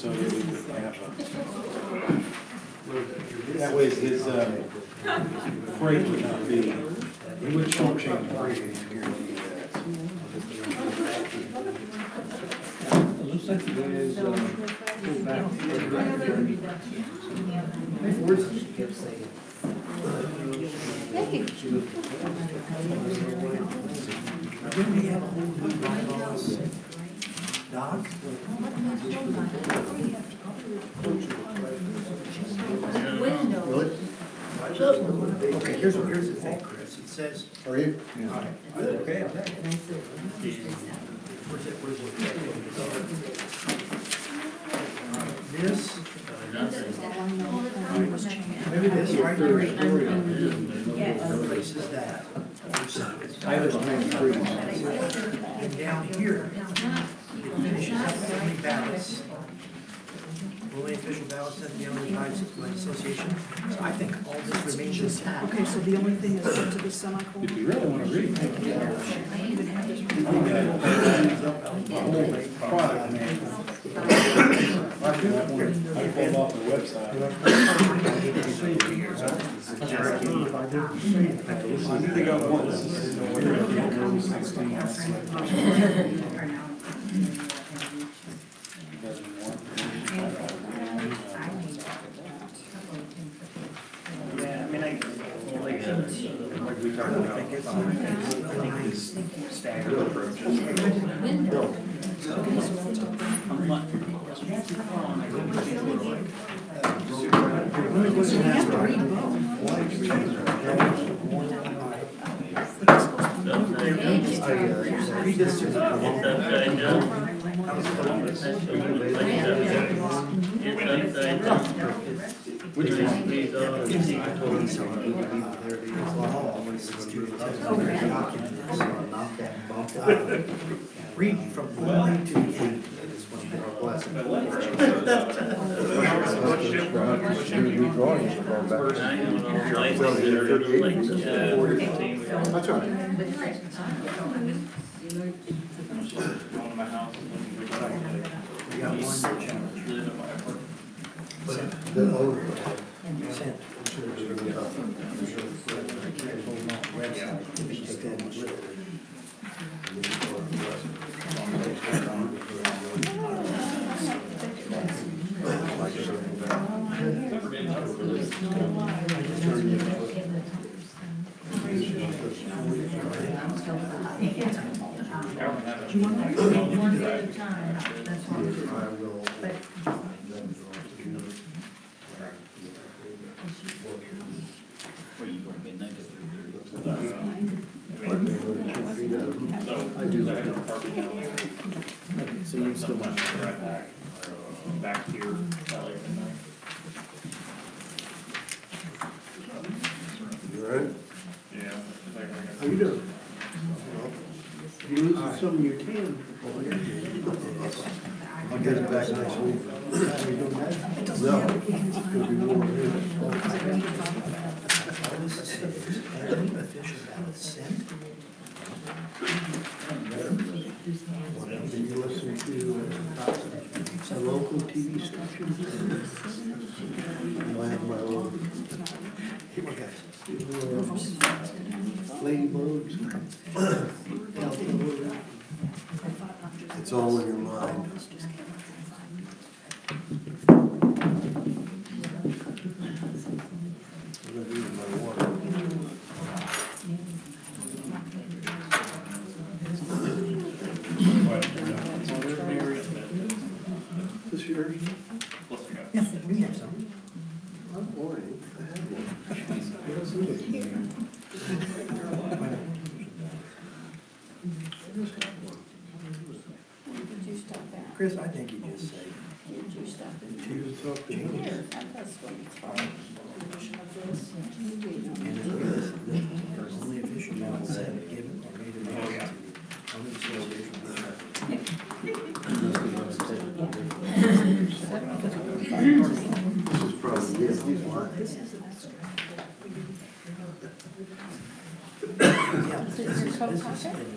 so that we would have that way his freight would not be, he would shortchange freight and he's guaranteed that. Looks like the guy is pulled back. Didn't we have a whole new bylaws, Doc? Okay, here's the thing, Chris. It says. Are you? Okay. This. Maybe this right here. Replaces that. Tyler's name free. And down here, it finishes up with only ballots. Only official ballots at the only by association. So I think all this remains intact. Okay, so the only thing is up to the semicolon. If you really want to read, I even have this. the whole product manual. I pulled off the website. I think they got one. This is 16. Yeah, I mean, like we talked about, I think this staggered approach is. Read this to Which one? Read from 1 to 8. That's right. We got one challenge. The older. Sent. I do that. So you still want to go right back here. You all right? Yeah. How you doing? You losing some of your tan? I'll get it back next week. No. Could be more here. Official ballot sent. Do you listen to a local TV station? I have my own. Here we go. Ladybugs. It's all in your mind. I'm gonna use my water. This yours? Yeah, we have some. I'm boring. I have one. Chris, I think you just say. She was talking. And there's only official ballot sent, given or made available to only association. This is probably it. Yeah, this is an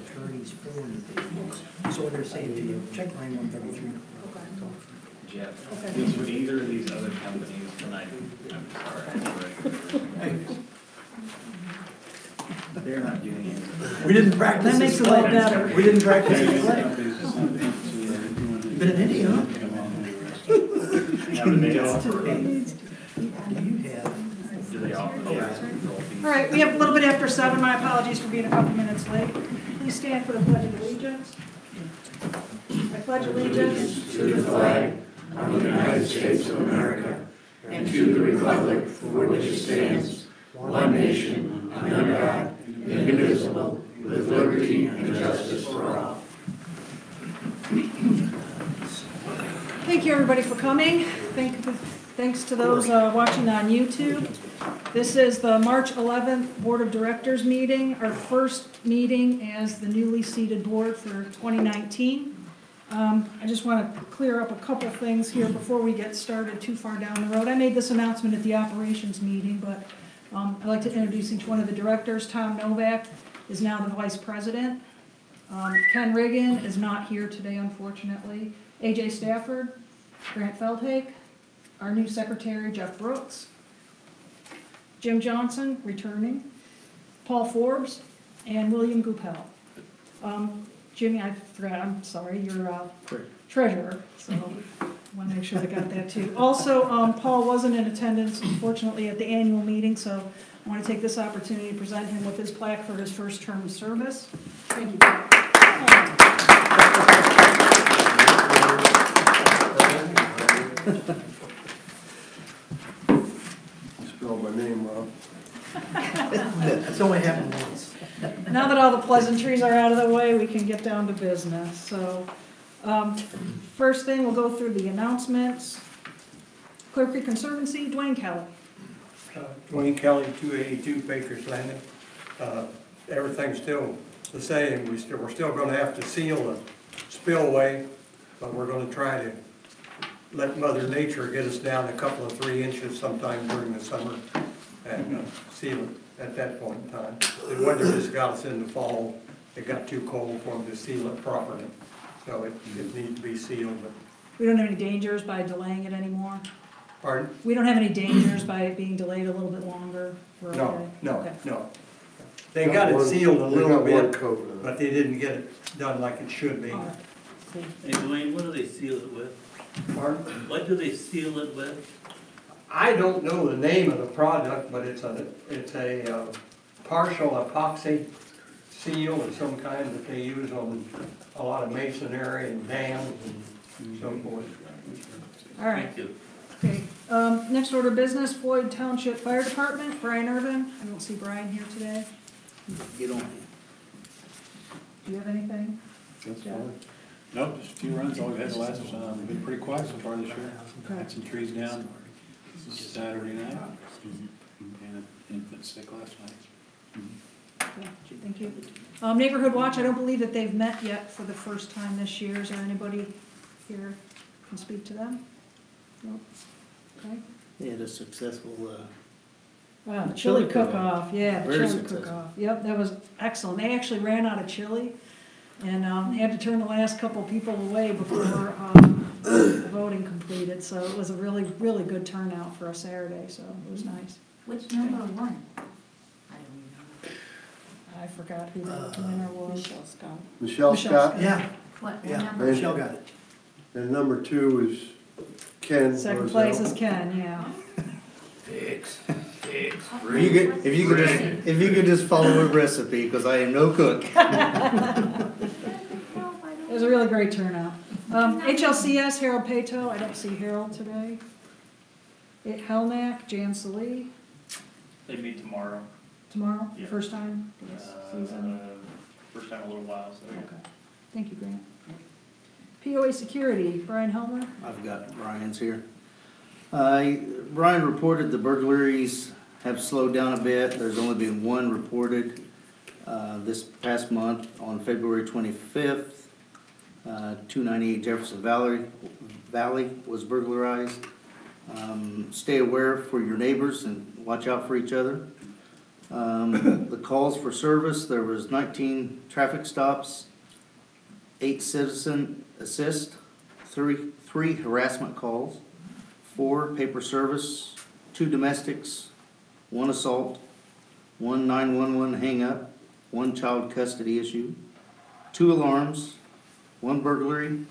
attorney's form that they use. So when they're saying to you, check line 133. yet. Okay. It's with either of these other companies, and I'm sorry. They're not getting it. We didn't practice. That makes this it a lot play. better. We didn't practice These this play. companies or something, so they're Been in India, huh? come on the Now, do they offer, Do you have? do they offer the asset control fees? All right, we have a little bit after 7. My apologies for being a couple minutes late. Please stand for the Pledge of Allegiance. I pledge allegiance to the flag of the United States of America and to the republic for which it stands, one nation, under God, indivisible, with liberty and justice for all. Thank you, everybody, for coming. Thanks to those watching on YouTube. This is the March 11th Board of Directors meeting, our first meeting as the newly seated board for 2019. I just want to clear up a couple things here before we get started too far down the road. I made this announcement at the operations meeting, but I'd like to introduce each one of the directors. Tom Novak is now the vice president. Ken Riggin is not here today, unfortunately. AJ Stafford, Grant Feldhake, our new secretary, Jeff Brooks, Jim Johnson, returning, Paul Forbes, and William Goupel. Jimmy, I forgot, I'm sorry, you're treasurer, so I want to make sure I got that too. Also, Paul wasn't in attendance, unfortunately, at the annual meeting, so I want to take this opportunity to present him with his plaque for his first term of service. Thank you, Paul. You spelled my name wrong. That's only happened once. Now that all the pleasantries are out of the way, we can get down to business. So, first thing, we'll go through the announcements. Clear Creek Conservancy, Dwayne Kelly. Dwayne Kelly, 282 Baker's Landing. Everything's still the same. We're still going to have to seal the spillway, but we're going to try to let Mother Nature get us down a couple of 3 inches sometime during the summer and seal it at that point in time. The weather just got us in the fall. It got too cold for them to seal it properly, so it needs to be sealed. But We don't have any dangers by delaying it anymore? pardon? We don't have any dangers by it being delayed a little bit longer? We're okay? No. Okay. They got it sealed a little They got one bit, coat on it. but they didn't get it done like it should be. All right, cool. Hey Dwayne, what do they seal it with? Pardon? What do they seal it with? I don't know the name of the product, but it's a partial epoxy seal of some kind that they use on a lot of masonry and dams and so forth. All right. Thank you. Okay, next order of business, Floyd Township Fire Department, Brian Irvin. I don't see Brian here today. Get on. Do you have anything? That's fine. Nope, just a few runs, all we had the last, been pretty quiet so far this year. Okay. Had some trees down Saturday night, and an infant sick last night. Okay, thank you. Neighborhood Watch, I don't believe that they've met yet for the first time this year. Is there anybody here can speak to them? Nope. Okay. They had a successful, Wow, the chili Chili cook-off, yeah, the Very chili successful. cook-off. Yep, that was excellent. They actually ran out of chili and had to turn the last couple people away before the voting completed. So it was a really, really good turnout for a Saturday, so it was nice. Which number one? I don't know. I forgot who the winner was. Michelle Michelle Scott, Yeah, What yeah, number? Michelle got it. and number 2 is Ken. Second Roselle. place is Ken, yeah. if you could just follow a recipe, because I am no cook. It was a really great turnout. HLCS, Harold Pato, I don't see Harold today. Helnack, Jan Salee, They meet tomorrow, tomorrow, Yeah. first time this season. first time in a little while, so. Okay, thank you, Grant. POA Security, Brian Helmer. I've got Brian's here. Brian reported the burglaries have slowed down a bit. There's only been one reported this past month on February 25th. 298 Jefferson Valley was burglarized. Stay aware for your neighbors and watch out for each other. The calls for service, there was 19 traffic stops, 8 citizen assist, 3 3 harassment calls, 4 paper service, 2 domestics, 1 assault, 1 911 hang-up, 1 child custody issue, 2 alarms, 1 burglary,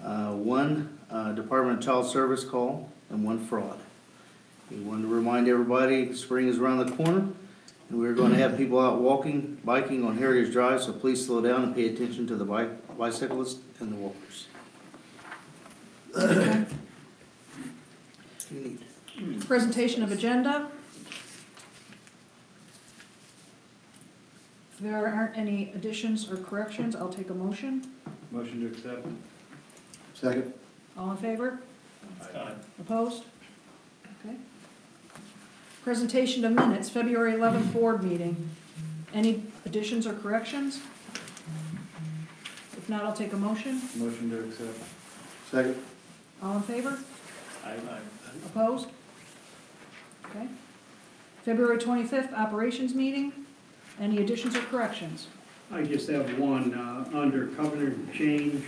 1 Department of Child Service call, and 1 fraud. We wanted to remind everybody, spring is around the corner, and we're going to have people out walking, biking on Heritage Drive, so please slow down and pay attention to the bicyclists and the walkers. You need. Presentation of agenda. If there aren't any additions or corrections, I'll take a motion. Motion to accept. Second. All in favor? Opposed? Okay. Presentation of minutes, February 11th board meeting. Any additions or corrections? If not, I'll take a motion. Motion to accept. Second. All in favor? Aye. Opposed? Okay. February 25th operations meeting. Any additions or corrections? I just have one, under covenant change,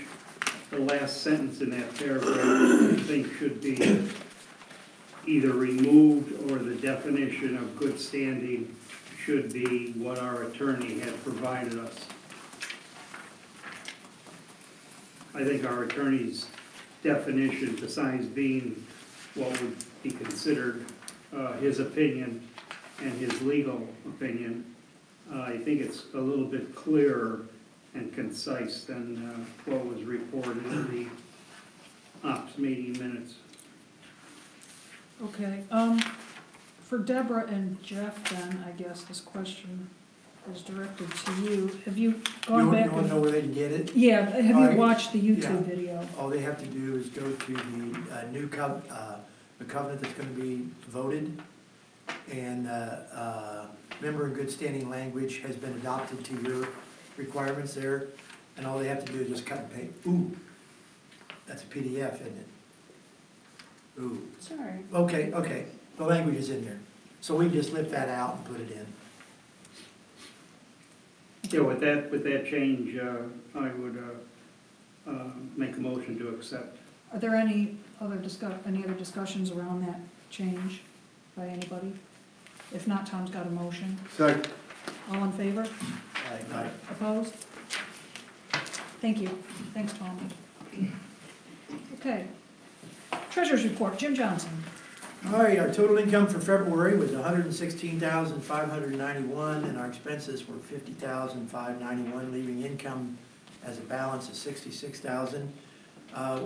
the last sentence in that paragraph, I think should be either removed or the definition of good standing should be what our attorney had provided us. I think our attorney's definition, besides being what would be considered his opinion and his legal opinion, I think it's a little bit clearer and concise than what was reported in the ops meeting minutes. Okay, for Deborah and Jeff then, I guess this question is directed to you. Have you gone back? You want to know where they can get it? Yeah, have Alright. you watched the Yeah. YouTube video? All they have to do is go to the the covenant that's gonna be voted, and member in good standing language has been adopted to your requirements there, and all they have to do is just cut and paste. Ooh, that's a PDF, isn't it? Ooh, Sorry. okay, the language is in there, so we can just lift that out and put it in. Yeah, with that change, I would make a motion to accept. Are there any other discussions around that change by anybody? If not, Tom's got a motion. Second. All in favor? Aye. Opposed? Thank you. Thanks, Tom. Okay. Treasurer's report, Jim Johnson. All right, our total income for February was $116,591, and our expenses were $50,591, leaving income as a balance of $66,000.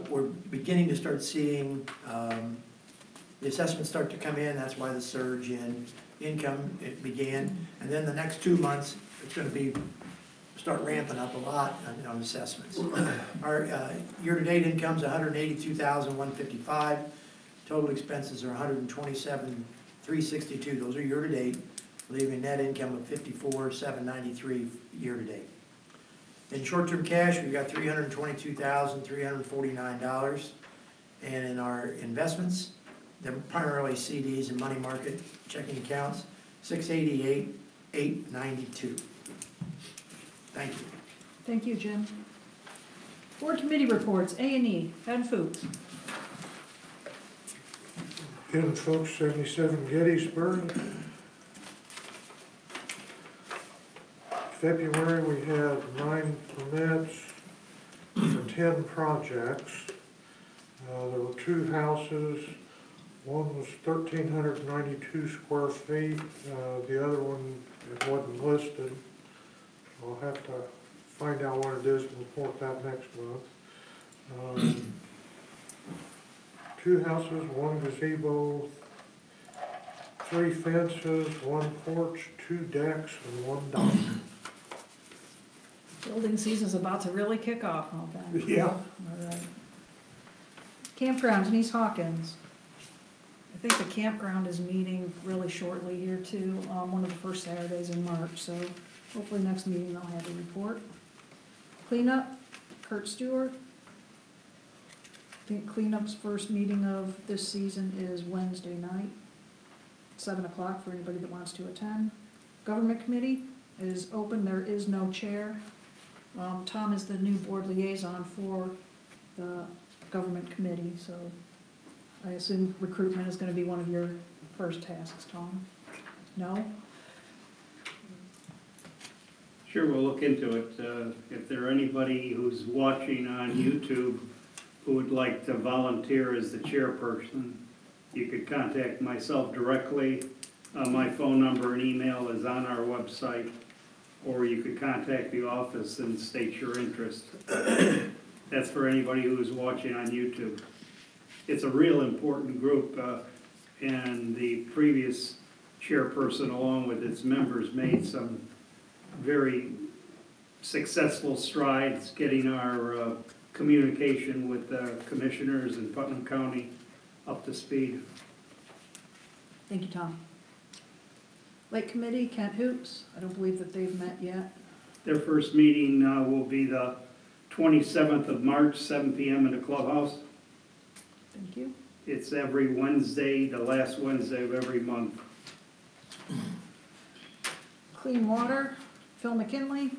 We're beginning to start seeing the assessments start to come in. That's why the surge in income it began, and then the next 2 months it's going to start ramping up a lot on assessments. Our year-to-date income is $182,155. Total expenses are $127,362. Those are year-to-date, leaving net income of $54,793 year-to-date. In short-term cash, we've got $322,349, and in our investments, they're primarily CDs and money market checking accounts, $688,892. Thank you. Thank you, Jim. Board committee reports, A&E, Ed Fuchs. Ken Fuchs, 77 Gettysburg. February, we had 9 permits for 10 projects. There were 2 houses. One was 1,392 square feet. The other one, it wasn't listed. I'll have to find out what it is and report that next month. 2 houses, 1 gazebo, 3 fences, 1 porch, 2 decks, and 1 dock. Building season's about to really kick off, huh, Ben? Yeah. All right. Campgrounds in East Hawkins. I think the campground is meeting really shortly here too, one of the first Saturdays in March, so hopefully next meeting they'll have a report. Cleanup, Kurt Stewart. I think cleanup's first meeting of this season is Wednesday night, 7 o'clock for anybody that wants to attend. Government committee is open, there is no chair. Tom is the new board liaison for the government committee, so I assume recruitment is gonna be one of your first tasks, Tom? No? Sure, we'll look into it. If there are anybody who's watching on YouTube who would like to volunteer as the chairperson, you could contact myself directly. My phone number and email is on our website, or you could contact the office and state your interest. That's for anybody who is watching on YouTube. It's a real important group, and the previous chairperson, along with its members, made some very successful strides getting our communication with the commissioners in Putnam County up to speed. Thank you, Tom. Lake Committee, Kent Hoops, I don't believe that they've met yet. Their first meeting will be the 27th of March, 7 p.m. in the clubhouse. Thank you. It's every Wednesday, the last Wednesday of every month. Clean Water, Phil McKinley.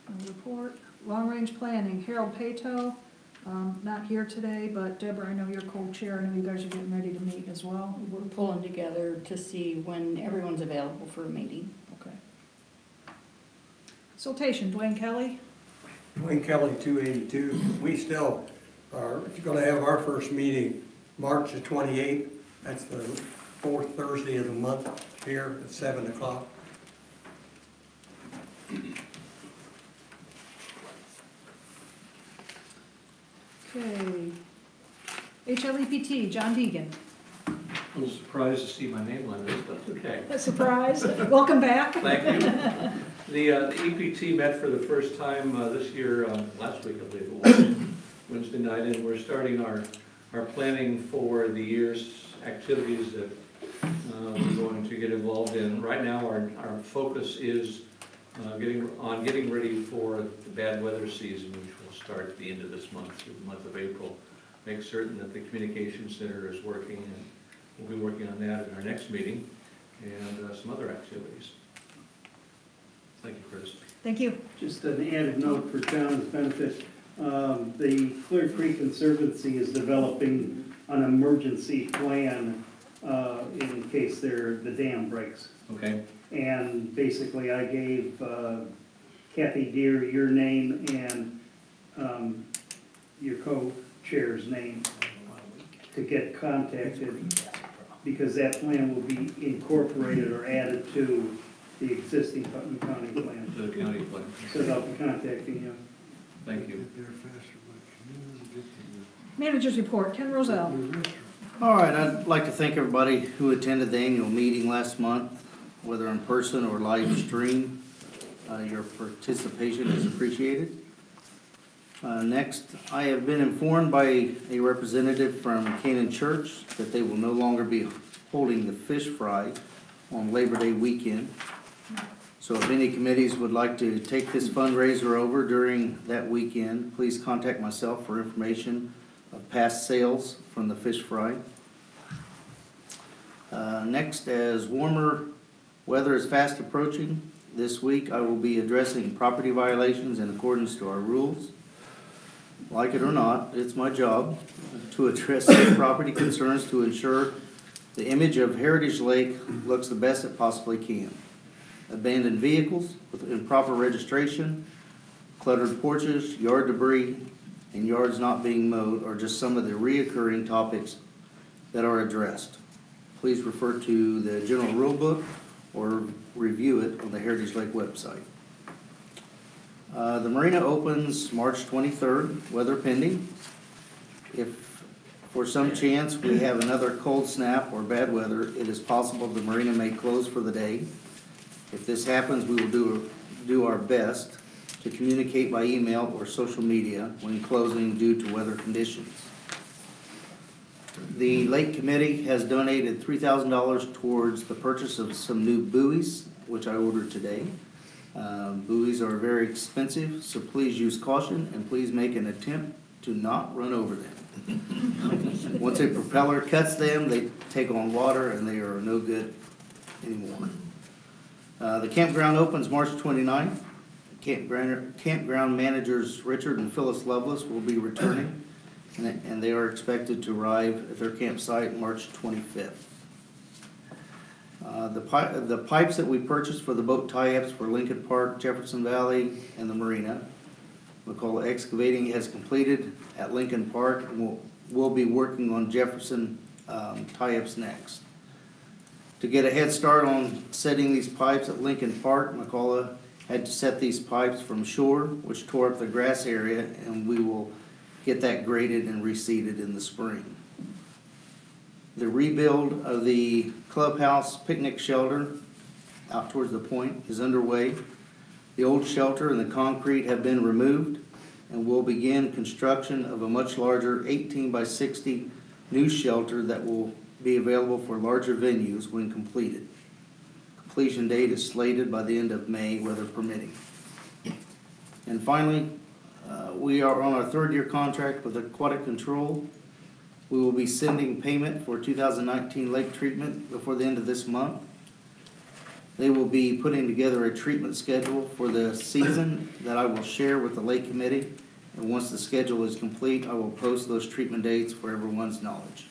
No report. Long Range Planning, Harold Pato, not here today, but Deborah, I know you're co-chair, I know you guys are getting ready to meet as well. We're pulling together to see when everyone's available for a meeting. Okay. Siltation, Dwayne Kelly. Wayne Kelly, 282. We still are going to have our first meeting March the 28th. That's the fourth Thursday of the month here at 7 o'clock. Okay. HLEPT, John Deegan. A little surprised to see my name on this, but okay. A surprise. Welcome back. Thank you. The EPT met for the first time this year, last week I believe it was, Wednesday night, and we're starting our planning for the year's activities that we're going to get involved in. Right now our focus is getting ready for the bad weather season, which will start at the end of this month, through the month of April. Make certain that the communication center is working, and we'll be working on that in our next meeting, and some other activities. Thank you, Chris. Thank you. Just an added note for John's benefit. The Clear Creek Conservancy is developing an emergency plan in case the dam breaks. Okay. And basically I gave Kathy Deere your name and your co-chair's name to get contacted, because that plan will be incorporated or added to the existing Putnam County plan. To the county plan. So they'll be contacting you. Thank you. Manager's report, Ken Roselle. All right, I'd like to thank everybody who attended the annual meeting last month, whether in person or live stream. Your participation is appreciated. Next, I have been informed by a representative from Canaan Church that they will no longer be holding the fish fry on Labor Day weekend. So if any committees would like to take this fundraiser over during that weekend, please contact myself for information of past sales from the fish fry. Next, as warmer weather is fast approaching, this week I will be addressing property violations in accordance to our rules. Like it or not, it's my job to address property concerns to ensure the image of Heritage Lake looks the best it possibly can. Abandoned vehicles with improper registration, cluttered porches, yard debris, and yards not being mowed are just some of the reoccurring topics that are addressed. Please refer to the general rule book or review it on the Heritage Lake website. The marina opens March 23rd, weather pending. If for some chance we have another cold snap or bad weather, it is possible the marina may close for the day. If this happens, we will do our best to communicate by email or social media when closing due to weather conditions. The Lake Committee has donated $3,000 towards the purchase of some new buoys, which I ordered today. Buoys are very expensive, so please use caution and please make an attempt to not run over them. Once a propeller cuts them, they take on water and they are no good anymore. The campground opens March 29th. campground managers Richard and Phyllis Lovelace will be returning, and they are expected to arrive at their campsite March 25th. The pipes that we purchased for the boat tie-ups for Lincoln Park, Jefferson Valley, and the marina, McCullough Excavating has completed at Lincoln Park, and we'll be working on Jefferson tie-ups next. To get a head start on setting these pipes at Lincoln Park, McCullough had to set these pipes from shore, which tore up the grass area, and we will get that graded and reseeded in the spring. The rebuild of the clubhouse picnic shelter out towards the point is underway. The old shelter and the concrete have been removed, and we'll begin construction of a much larger 18 by 60 new shelter that will be available for larger venues when completed. Completion date is slated by the end of May, weather permitting. And finally, we are on our 3rd year contract with Aquatic Control. We will be sending payment for 2019 lake treatment before the end of this month. They will be putting together a treatment schedule for the season that I will share with the lake committee. And once the schedule is complete, I will post those treatment dates for everyone's knowledge.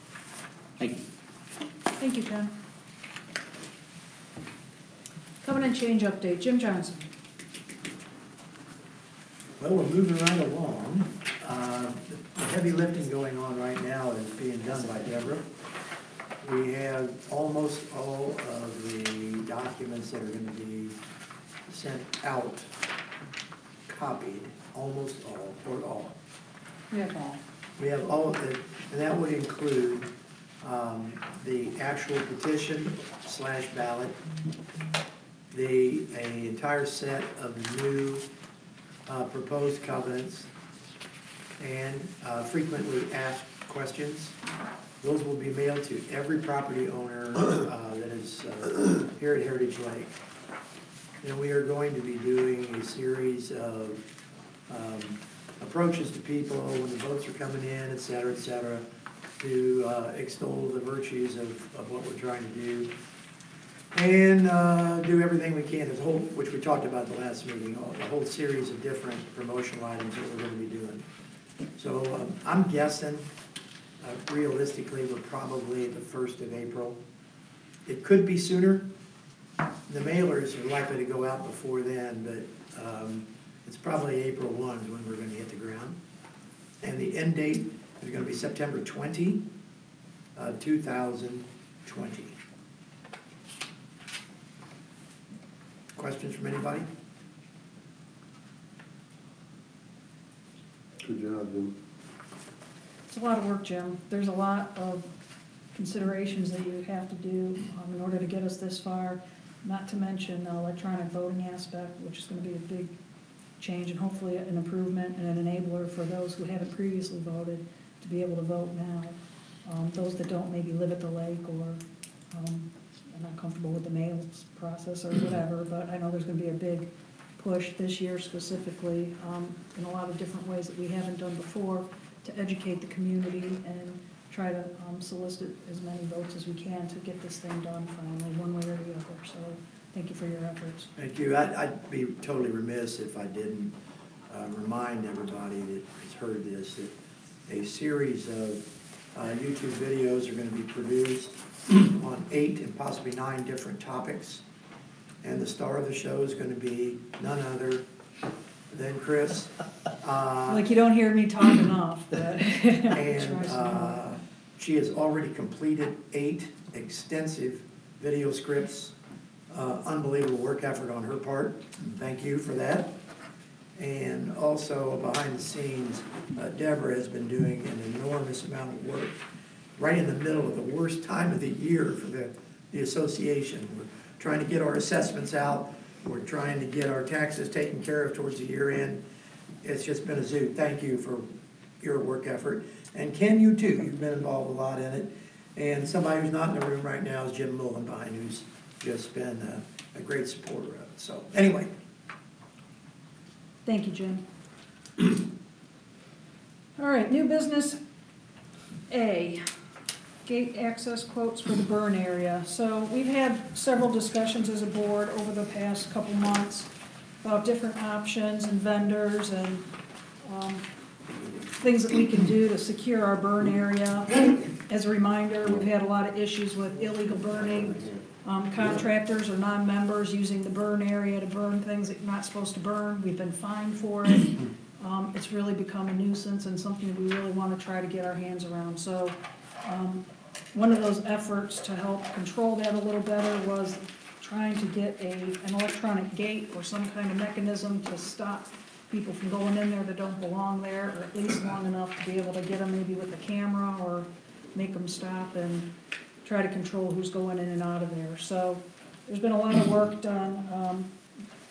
Thank you. Thank you, Ken. Covenant change update, Jim Johnson. Well, we're moving right along. The heavy lifting going on right now is being done by Deborah. We have almost all of the documents that are going to be sent out copied, almost all, or all. We have all. We have all of it, and that would include the actual petition / ballot, an entire set of new proposed covenants, and frequently asked questions. Those will be mailed to every property owner that is here at Heritage Lake. And we are going to be doing a series of approaches to people when the boats are coming in, et cetera, to extol the virtues of what we're trying to do. And do everything we can, which we talked about the last meeting, a whole series of different promotional items that we're going to be doing. So I'm guessing, realistically, we're probably the 1st of April. It could be sooner. The mailers are likely to go out before then, but it's probably April 1 is when we're going to hit the ground. And the end date is going to be September 20, 2020. Questions from anybody? Good job, Jim. It's a lot of work, Jim. There's a lot of considerations that you have to do in order to get us this far, not to mention the electronic voting aspect, which is going to be a big change and hopefully an improvement and an enabler for those who haven't previously voted to be able to vote now. Those that don't maybe live at the lake or are not comfortable with the mail process or whatever, but I know there's going to be a big push this year specifically in a lot of different ways that we haven't done before to educate the community and try to solicit as many votes as we can to get this thing done finally, one way or the other. So thank you for your efforts. Thank you. I'd be totally remiss if I didn't remind everybody that has heard this that a series of YouTube videos are going to be produced on 8 and possibly 9 different topics. And the star of the show is going to be none other than Chris. Like you don't hear me talk enough. But and she has already completed 8 extensive video scripts. Unbelievable work effort on her part. Thank you for that. And also behind the scenes, Deborah has been doing an enormous amount of work right in the middle of the worst time of the year for the association. We're trying to get our assessments out. We're trying to get our taxes taken care of towards the year end. It's just been a zoo. Thank you for your work effort. And Ken, you too. You've been involved a lot in it. And somebody who's not in the room right now is Jim Mullenbein, who's just been a great supporter of it. So anyway. Thank you, Jim. All right, new business A, gate access quotes for the burn area. So we've had several discussions as a board over the past couple months about different options and vendors and things that we can do to secure our burn area. As a reminder, we've had a lot of issues with illegal burning. Contractors or non-members using the burn area to burn things that you're not supposed to burn. We've been fined for it. It's really become a nuisance and something we really want to try to get our hands around. So one of those efforts to help control that a little better was trying to get an electronic gate or some kind of mechanism to stop people from going in there that don't belong there, or at least long enough to be able to get them maybe with a camera or make them stop and try to control who's going in and out of there. So there's been a lot of work done.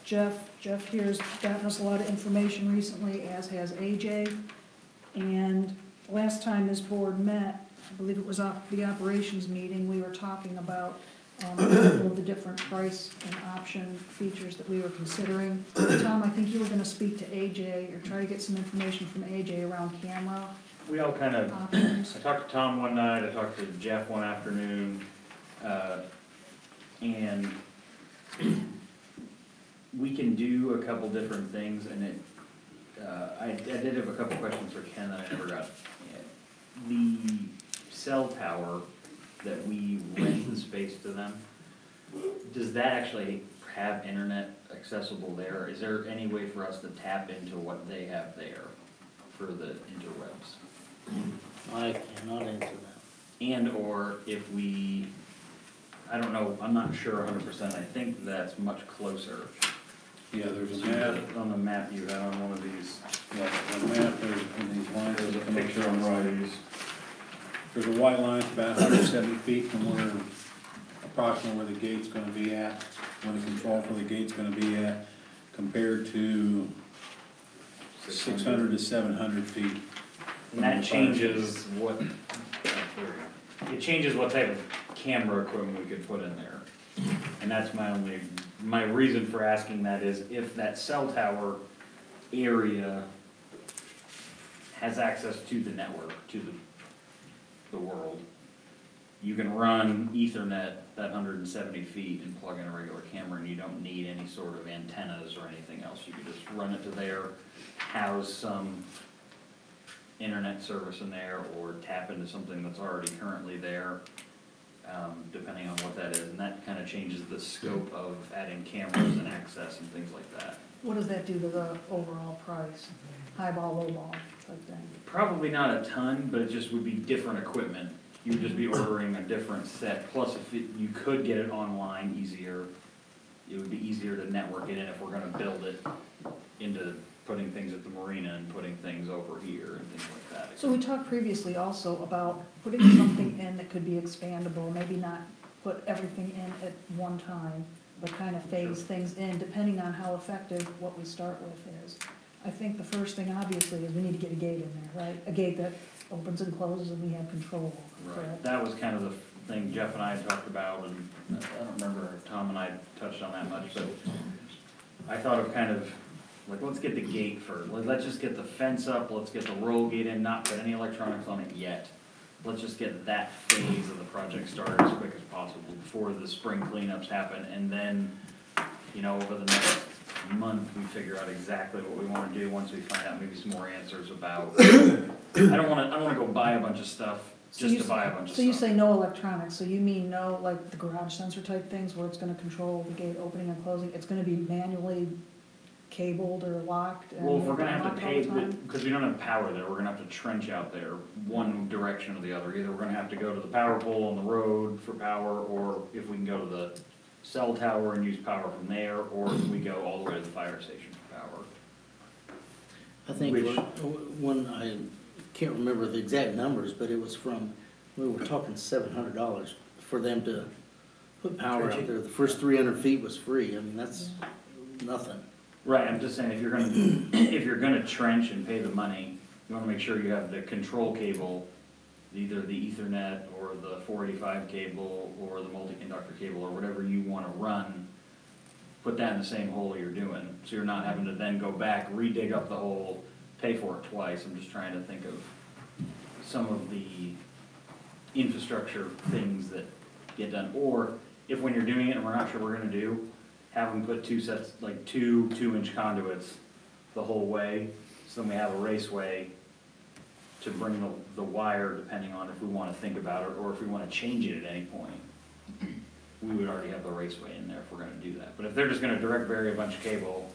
Jeff here has gotten us a lot of information recently, as has AJ. And last time this board met, I believe it was the operations meeting, we were talking about a couple of the different price and option features that we were considering. Tom, I think you were gonna speak to AJ or try to get some information from AJ around camera We all kind of, options. I talked to Tom one night, I talked to Jeff one afternoon, and we can do a couple different things, and I did have a couple questions for Ken that I never got. The cell tower that we rent the space to them, does that actually have internet accessible there? Is there any way for us to tap into what they have there for the interwebs? I cannot answer that. And or if we, I don't know, I'm not sure 100%, I think that's much closer. Yeah, there's a map, On the map you had on one of these. yeah, the map, there's, in these lines, There's a there's a picture picture on on one right. There's a white line, it's about 170 feet from where, approximately where the gate's gonna be at, where the control for the gate's gonna be at, compared to 600 to 700 feet. And that changes what, it changes what type of camera equipment we could put in there. And that's my reason for asking that is if that cell tower area has access to the network, to the world, you can run Ethernet that 170 feet and plug in a regular camera, and you don't need any sort of antennas or anything else. You can just run it to there, house some internet service in there, or tap into something that's already currently there, depending on what that is. And that kind of changes the scope of adding cameras and access and things like that. What does that do to the overall price? High ball, low ball type thing? Probably not a ton, but it just would be different equipment. You would just be ordering a different set. Plus, if you could get it online easier, it would be easier to network it in if we're gonna build it into putting things at the marina and putting things over here and things like that. So we talked previously also about putting something in that could be expandable, maybe not put everything in at one time, but kind of phase things in, depending on how effective what we start with is. I think the first thing, obviously, is we need to get a gate in there, right? A gate that opens and closes and we have control over. Right, that was kind of the thing Jeff and I had talked about, and I don't remember if Tom and I touched on that much, but I thought of kind of, like, let's get the gate first. Let's just get the fence up, let's get the roll gate in, not put any electronics on it yet. Let's just get that phase of the project started as quick as possible before the spring cleanups happen, and then, you know, over the next month, we figure out exactly what we wanna do once we find out maybe some more answers about, I don't wanna go buy a bunch of stuff just to buy a bunch of stuff. So you say no electronics, so you mean no, like the garage sensor type things where it's gonna control the gate opening and closing? It's gonna be manually cabled or locked? And Well, if we're gonna have locked to all pay, the time? because we don't have power there, we're gonna have to trench out there, one direction or the other. Either we're gonna have to go to the power pole on the road for power, or if we can go to the cell tower and use power from there, or if we go all the way to the fire station for power. I think Which- when I can't remember the exact numbers, but it was from, we were talking $700 for them to put power out there. The first 300 feet was free. I mean, that's nothing. Right, I'm just saying, if you're gonna, if you're gonna trench and pay the money, you wanna make sure you have the control cable, either the Ethernet or the 485 cable or the multi-conductor cable or whatever you wanna run, put that in the same hole you're doing, so you're not having to then go back, re-dig up the hole, pay for it twice. I'm just trying to think of some of the infrastructure things that get done. Or if when you're doing it and we're not sure we're gonna do, have them put two sets, like two 2-inch conduits the whole way, so then we have a raceway to bring the wire, depending on if we wanna think about it, or if we wanna change it at any point. We would already have the raceway in there if we're gonna do that. But if they're just gonna direct bury a bunch of cable,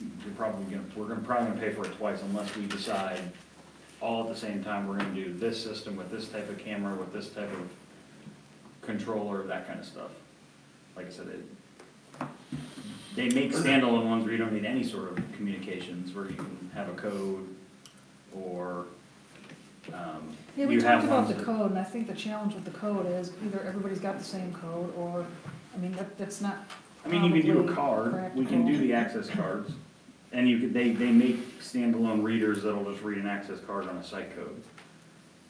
we're probably gonna pay for it twice unless we decide all at the same time, we're gonna do this system with this type of camera, with this type of controller, that kind of stuff. Like I said, they make standalone ones where you don't need any sort of communications, where you can have a code, or, Yeah, we you have talked about ones the that- code, and I think the challenge with the code is either everybody's got the same code, or, I mean, that's not I mean, you can do a probably card, we can do the access cards, and you could, they make standalone readers that'll just read an access card on a site code.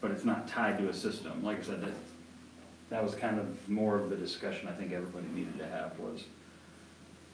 But it's not tied to a system, like I said, that was kind of more of the discussion I think everybody needed to have was.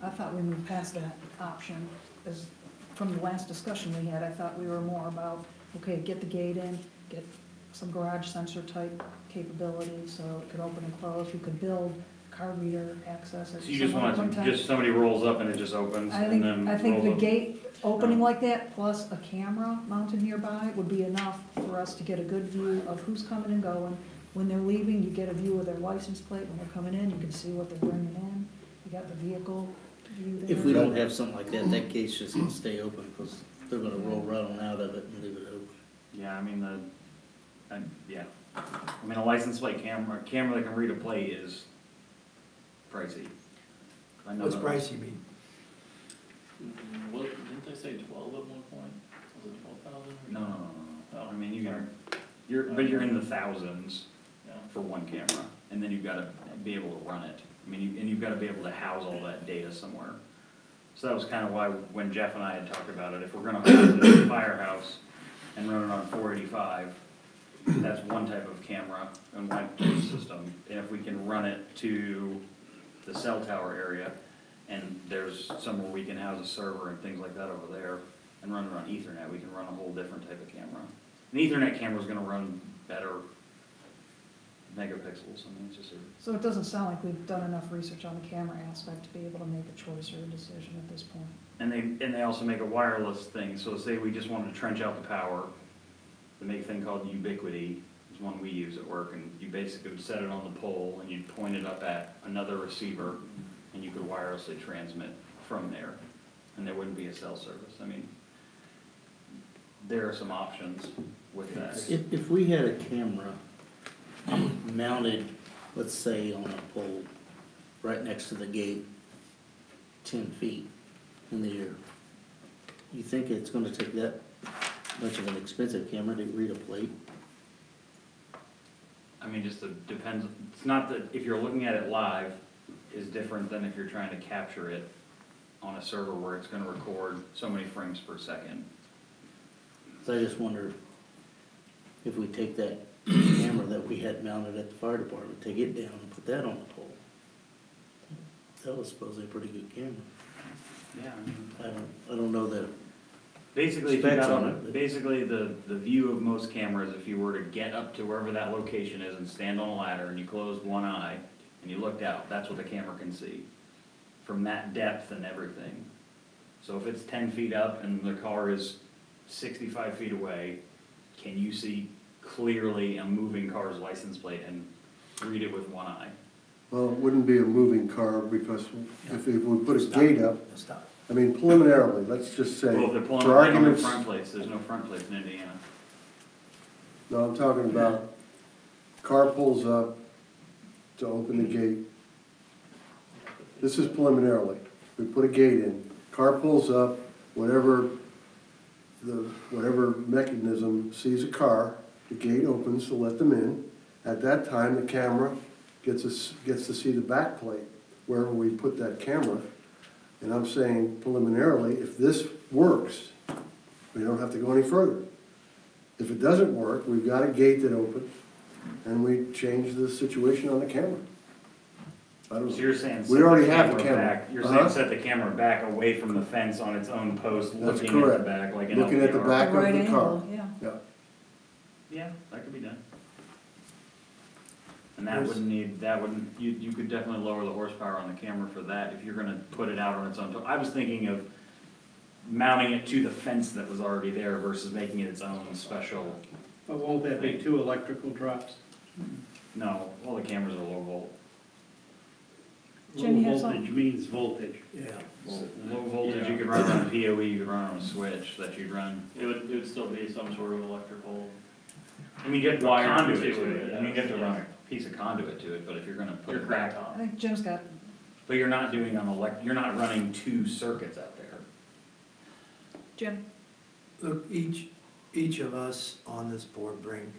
I thought we moved past that option, as, from the last discussion we had, I thought we were more about, okay, get the gate in, get some garage sensor type capability, so it could open and close, we could build card reader access. So you just want to, just somebody rolls up and it just opens I and think, then I think the rolls up? gate opening like that, plus a camera mounted nearby, would be enough for us to get a good view of who's coming and going. When they're leaving, you get a view of their license plate, when they're coming in, you can see what they're bringing in, you got the vehicle view there. If we don't have something like that, that gate's just gonna stay open, because they're gonna roll right on out of it and leave it open. Yeah, I mean, yeah. I mean, a license plate camera that can read a plate is pricey. I know What's that- pricey mean? What, didn't they say 12 at one point? Was it 12,000? No. I mean, you're in the thousands Yeah. for one camera, and then you've gotta be able to run it. I mean, and you've gotta be able to house all that data somewhere. So that was kind of why, when Jeff and I had talked about it, if we're gonna hold it at the firehouse and run it on 485, that's one type of camera and one type of system. And if we can run it to the cell tower area, and there's somewhere we can house a server and things like that over there, and run it on Ethernet, we can run a whole different type of camera. An Ethernet camera's gonna run better megapixels, I mean, it's just a. So it doesn't sound like we've done enough research on the camera aspect to be able to make a choice or a decision at this point. And they also make a wireless thing, so say we just wanted to trench out the power, they make a thing called Ubiquity, is one we use at work, and you basically would set it on the pole, and you'd point it up at another receiver, and you could wirelessly transmit from there, and there wouldn't be a cell service. I mean, there are some options with that. If we had a camera mounted, let's say on a pole, right next to the gate, 10 feet in the air, you think it's gonna take that much of an expensive camera to read a plate? I mean, just depends, it's not that, if you're looking at it live, is different than if you're trying to capture it on a server where it's gonna record so many frames per second. So I just wonder if we take that camera that we had mounted at the fire department, take it down and put that on the pole. That was supposedly a pretty good camera. Yeah, I mean. I don't know that. Basically, if you Specs got on it. basically the view of most cameras, if you were to get up to wherever that location is and stand on a ladder and you closed one eye and you looked out, that's what the camera can see. From that depth and everything. So if it's 10 feet up and the car is 65 feet away, can you see clearly a moving car's license plate and read it with one eye? Well, it wouldn't be a moving car, because if we put a gate up, Stop. I mean preliminarily, let's just say, Well, if they're pulling for up like on the arguments, front plates, there's no front plates in Indiana. no, I'm talking about, car pulls up to open the gate. This is preliminarily, we put a gate in, car pulls up, whatever mechanism sees a car, the gate opens to let them in. At that time, the camera gets to see the back plate, wherever we put that camera. And I'm saying preliminarily, if this works, we don't have to go any further. If it doesn't work, we've got a gate that opens, and we change the situation on the camera. I don't So know. you're saying We set already the have a camera camera. back, you're Uh-huh. saying set the camera back away from the fence on its own post, That's looking at the correct. back like an Looking at the LPR. back of Right the car. angle, yeah. Yeah. Yeah, that could be done. And that wouldn't need, you could definitely lower the horsepower on the camera for that if you're gonna put it out on its own. I was thinking of mounting it to the fence that was already there versus making it its own special. But won't that be two electrical drops? No, all the cameras are low volt. Jen, you Low have voltage something? means voltage. Yeah. Low voltage, you could run on a POE, you could run on a switch that you'd run. It would still be some sort of electrical. I mean, you get a Wire conduit to to it, it, I mean, you yes, get to run yes. a piece of conduit to it, but if you're gonna put You're it back correct I on. think Jim's got, But you're not doing you're not running two circuits out there. Jim, Look, each of us on this board bring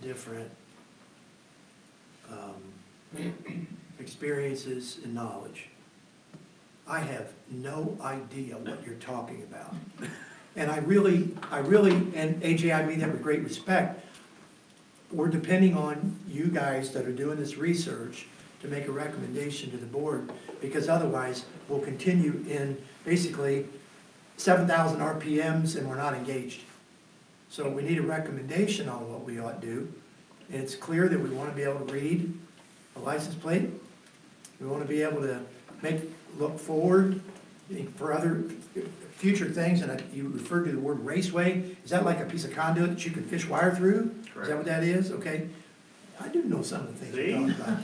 different experiences and knowledge. I have no idea what you're talking about. And I really, and AJ, I mean that with great respect, we're depending on you guys that are doing this research to make a recommendation to the board, because otherwise we'll continue in basically 7,000 RPMs and we're not engaged. So we need a recommendation on what we ought to do. And it's clear that we want to be able to read a license plate. We want to be able to look forward for other future things, and you referred to the word raceway. Is that like a piece of conduit that you can fish wire through? Is that what that is? Okay. I do know some of the things you're talking about.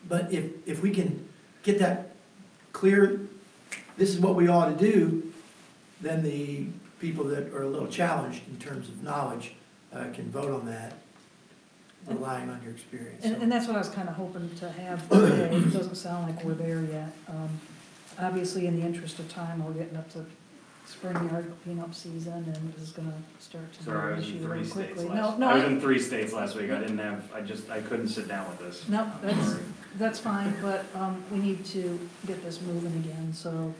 But if we can get that clear, this is what we ought to do, then the people that are a little challenged in terms of knowledge can vote on that, relying on your experience. and that's what I was kind of hoping to have today. It doesn't sound like we're there yet. Obviously, in the interest of time, we're getting up to spring yard cleanup season, and this is gonna start to be Sorry, I an was issue in 3 really states quickly. last. No, I was in 3 states last week. I didn't have. I couldn't sit down with this. no, that's fine, but we need to get this moving again, so.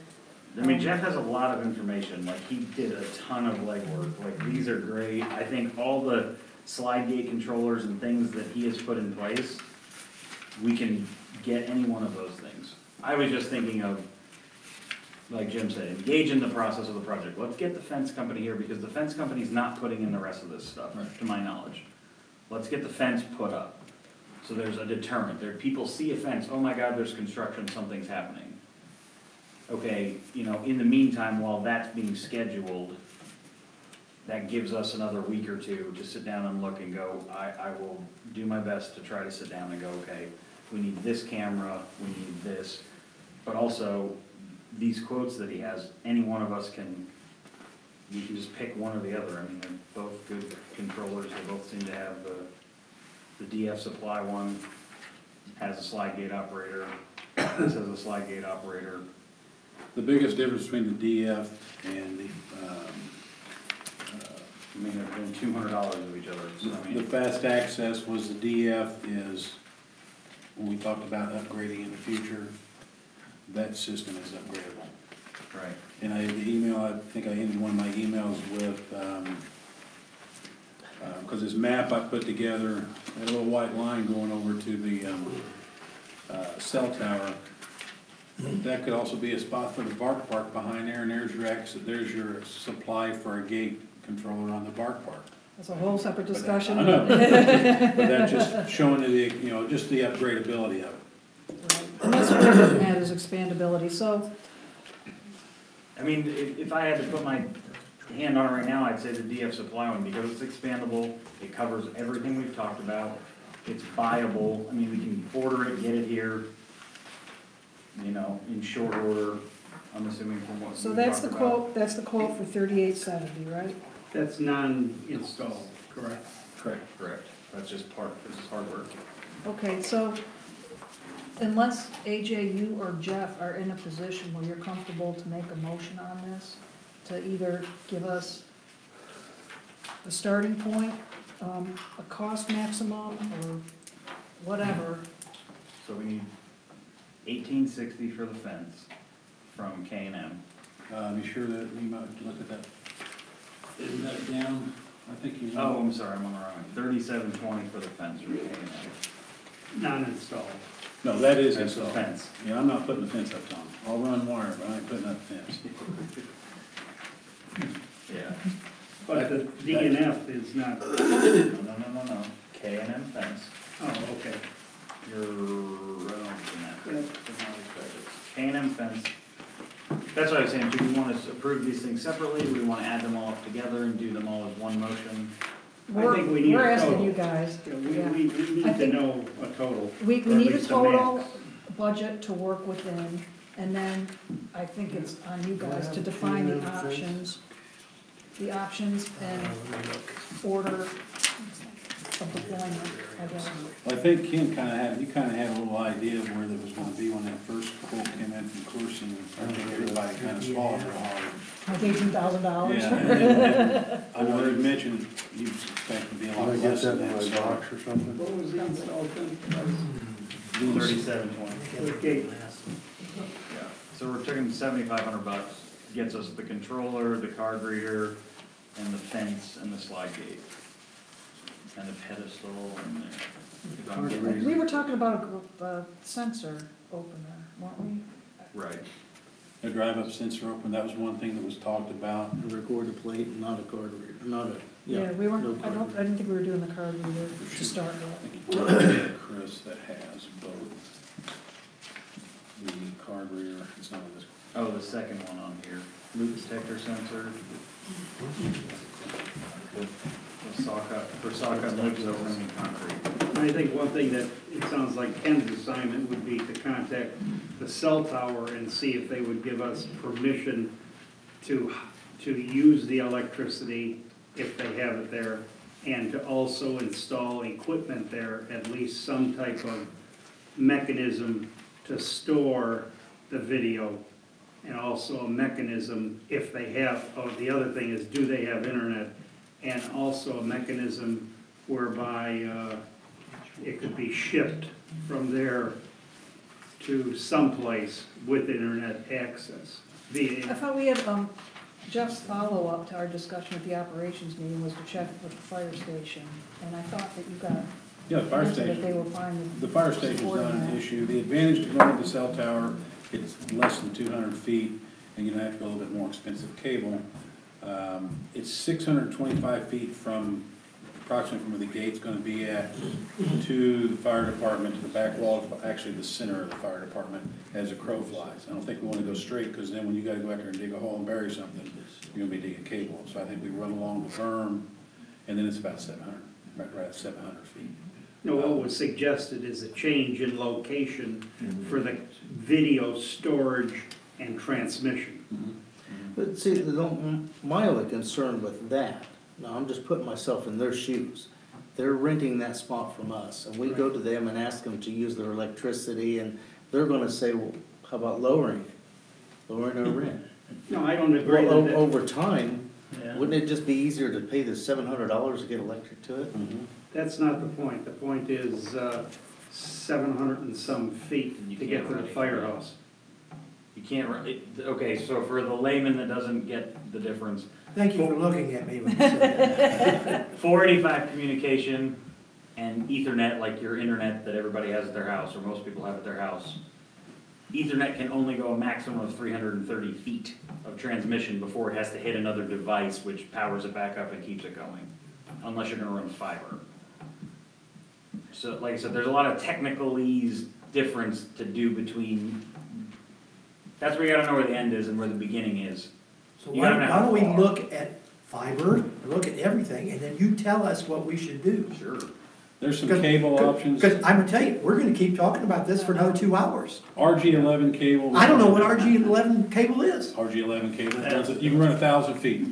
I mean, Jeff has a lot of information. Like, he did a ton of legwork. Like, these are great. I think all the slide gate controllers and things that he has put in place, we can get any one of those things. I was just thinking of, like Jim said, engage in the process of the project. Let's get the fence company here, because the fence company's not putting in the rest of this stuff, to my knowledge. Let's get the fence put up. So there's a deterrent. There, people see a fence, oh my God, there's construction, something's happening. Okay, in the meantime, while that's being scheduled, that gives us another week or two to sit down and look and go, I will do my best to try to sit down and go, okay, we need this camera, we need this, but also these quotes that he has, any one of us we can just pick one or the other. I mean, they're both good controllers, they both seem to have the DF Supply one has a slide gate operator, this has a slide gate operator. The biggest difference between the DF and the, I mean, they're doing $200 of each other, so I the mean, fast access was the DF is, when we talked about upgrading in the future, that system is upgradable. right. And the email, I think I ended one of my emails with, because this map I put together, a little white line going over to the cell tower. That could also be a spot for the bark park behind there, and there's your exit, there's your supply for a gate controller on the bark park. That's a whole separate discussion. I know, but that's just showing you the, just the upgradability of it. And that's what we're looking at is expandability, so, I mean, if I had to put my hand on it right now, I'd say the DF Supply one, because it's expandable, it covers everything we've talked about, it's buyable, I mean, we can order it, get it here, in short order, I'm assuming from what we so that's the talked about. quote, that's the quote for 3870, right? That's non-installed, correct? Correct, that's just this is hardware. Okay, so unless AJ, you or Jeff are in a position where you're comfortable to make a motion on this, to either give us the starting point, a cost maximum, or whatever. So we need $1860 for the fence from K&M. You sure that you might look at that? Isn't that down? I think you. Oh, I'm sorry, I'm on the wrong. $3720 for the fence from K&M. Non-installed. No, that is That's the installed. fence. Yeah, I'm not putting the fence up, Tom. I'll run wire, but I ain't putting up the fence. Yeah. But the DNF is not, No. K&M fence. Oh, okay. You're right on the map. A&M fence. That's what I was saying, do we want to approve these things separately? Do we want to add them all up together and do them all as one motion? I think we need We're a asking total. you guys. Yeah, Yeah. we need I to think know a total. We or at need a least total max. budget to work within, and then I think it's on you guys to define the options. The options and order of deployment, I guess. Well, I think Ken you kind of had a little idea of where that was gonna be when that first quote came in from Corson. I think everybody kind of swallowed it hard. Like $18,000. Yeah, and then, I know you mentioned you expect to be a Can lot I get less that than in that, my so. box or something? What was the install fence? 3720. Okay, Yeah. So we're taking $7,500, gets us the controller, the card reader, and the fence, and the slide gate. And the pedestal, and the. We were talking about a sensor opener, weren't we? Right. The drive-up sensor open, that was one thing that was talked about. A recorder plate, not a card reader, not a, Yeah, we weren't, no I card reader. didn't think we were doing the card reader to start I with. think you talked to Chris that has both. The card reader, it's not on this. Oh, the second one on here, loop detector sensor. The socket, for socket loops over in concrete. I think one thing that it sounds like Ken's assignment would be to contact the cell tower and see if they would give us permission to use the electricity if they have it there, and to also install equipment there, at least some type of mechanism to store the video, and also a mechanism if they have, oh, the other thing is, do they have internet? And also a mechanism whereby it could be shipped from there to someplace with internet access. I thought we had, Jeff's follow-up to our discussion at the operations meeting was to check with the fire station, and I thought that you got, Yeah, the fire answered that they station, were fine with. the fire station's supporting not an that. issue. The advantage to going to the cell tower, it's less than 200 feet, and you're gonna have to go a little bit more expensive cable. It's 625 feet from, approximately from where the gate's gonna be at, to the fire department, to the back wall, actually the center of the fire department, as a crow flies. I don't think we wanna go straight, because then when you gotta go out there and dig a hole and bury something, you're gonna be digging cable. So I think we run along the berm, and then it's about 700, right at 700 feet. No, what was suggested is a change in location for the video storage and transmission. But see, my only concern with that, now I'm just putting myself in their shoes. They're renting that spot from us, and we go to them and ask them to use their electricity, and they're gonna say, well, how about lowering our rent? No, I don't agree Well, with that. over time, Yeah. wouldn't it just be easier to pay the $700 to get electric to it? That's not the point. The point is 700 and some feet You to get can't to the run it. firehouse. You can't, okay, so for the layman that doesn't get the difference, Thank you for looking at me when you said that. 485 communication and Ethernet, like your internet that everybody has at their house, or most people have at their house. Ethernet can only go a maximum of 330 feet of transmission before it has to hit another device, which powers it back up and keeps it going, unless you're gonna run fiber. So, like I said, there's a lot of technicalese difference to do between, that's where you gotta know where the end is and where the beginning is. So You why gotta know why don't we how far. look at fiber, look at everything, and then you tell us what we should do? Sure. There's some cable options. Because I'm gonna tell you, we're gonna keep talking about this for another 2 hours. RG11 cable. I don't know what RG11 cable is. RG11 cable, you can run 1,000 feet.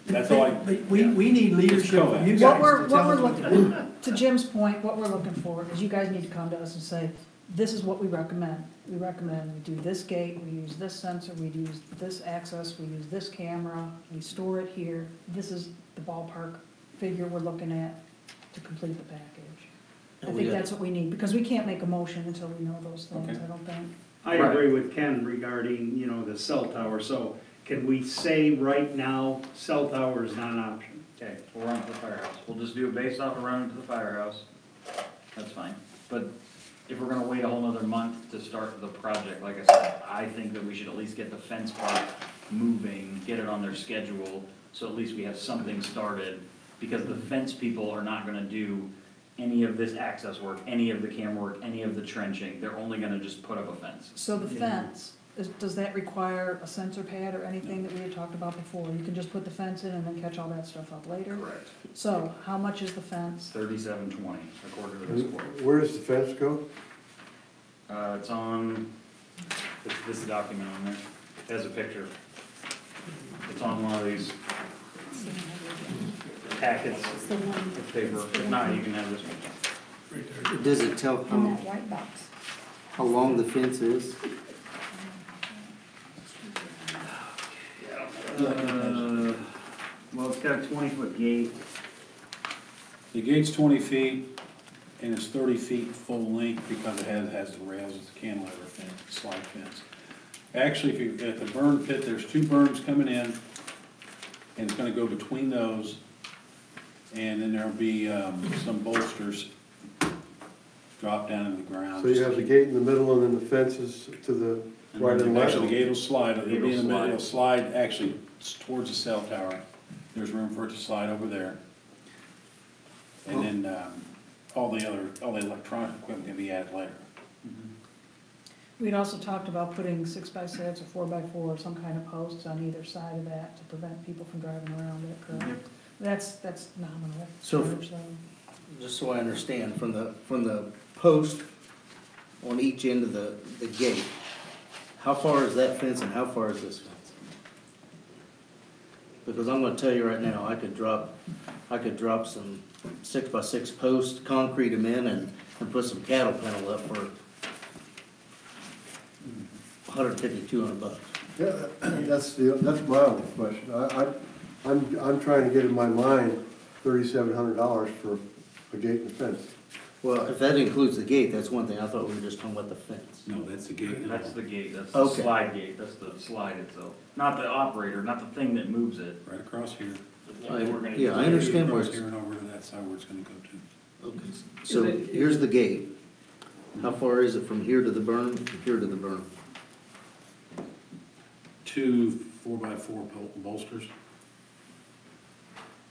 That's all I. But we need leadership from you It's guys What to we're tell us what to do. looking, to Jim's point, what we're looking for is you guys need to come to us and say, this is what we recommend. We recommend we do this gate, we use this sensor, we use this access, we use this camera, we store it here. This is the ballpark figure we're looking at to complete the package. I And we think got- that's what we need, because we can't make a motion until we know those things, Okay. I don't think. I Right. agree with Ken regarding, the cell tower. So can we say right now, cell tower is not an option? Okay, we'll run to the firehouse. We'll just do it based off of running to the firehouse. That's fine. But if we're gonna wait a whole nother month to start the project, like I said, I think that we should at least get the fence part moving, get it on their schedule, so at least we have something started. Because the fence people are not gonna do any of this access work, any of the camera work, any of the trenching. They're only gonna just put up a fence. So the fence, does that require a sensor pad or anything that we had talked about before? You can just put the fence in and then catch all that stuff up later? Correct. So how much is the fence? $37.20 according to this quote. Where does the fence go? It's on, this document on there, it has a picture. It's on one of these packets of paper. If not, you can have this one. Does it tell In that white box. how long the fence is? Well, it's got a 20-foot gate. The gate's 20 feet, and it's 30 feet full length because it has the rails, it's a cantilever fence, slide fence. Actually, if you, at the burn pit, there's 2 berms coming in, and it's gonna go between those, and then there'll be, some bolsters drop down in the ground. So you have the gate in the middle and then the fences to the And right and left? actually, the gate will slide, it'll be in the middle, It'll it'll slide actually towards the cell tower. There's room for it to slide over there. And then, all the electronic equipment can be added later. We'd also talked about putting 6x6 or 4x4 or some kind of posts on either side of that to prevent people from driving around it, correct? That's nominal. So- charge, though. Just so I understand, from the post on each end of the gate, how far is that fence and how far is this fence? Because I'm gonna tell you right now, I could drop some 6x6 posts, concrete them in and put some cattle panel up for $150, $200. Yeah, that's my only question. I'm trying to get in my mind $3,700 for a gate and fence. Well, if that includes the gate, that's one thing. I thought we were just talking about the fence. No, that's the gate. That's the gate, that's the Okay. slide gate, that's the slide itself. Not the operator, not the thing that moves it. Right across here. Yeah, I understand where Across it's, here and over to that side where it's gonna go to. okay. So here's the gate. How far is it from here to the berm, to here to the berm? 2 4x4 bolsters.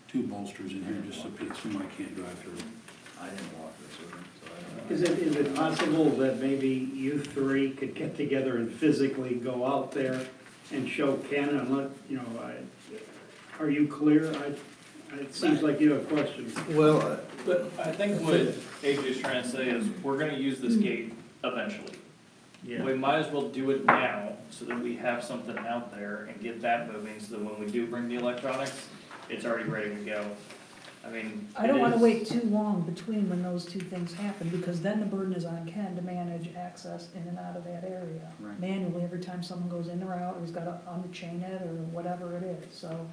2 bolsters in here just so somebody can't drive through. I didn't walk this with him, so I don't know. Is it possible that maybe you three could get together and physically go out there and show Ken and let, you know, are you clear? It seems like you have questions. Well, But I think what AJ's trying to say is, we're gonna use this gate eventually. We might as well do it now, so that we have something out there and get that moving, so that when we do bring the electronics, it's already ready to go. I mean, I don't it wanna is- wait too long between when those two things happen, because then the burden is on Ken to manage access in and out of that area. Right. Manually, every time someone goes in or out, or he's gotta unchain it, or whatever it is, so.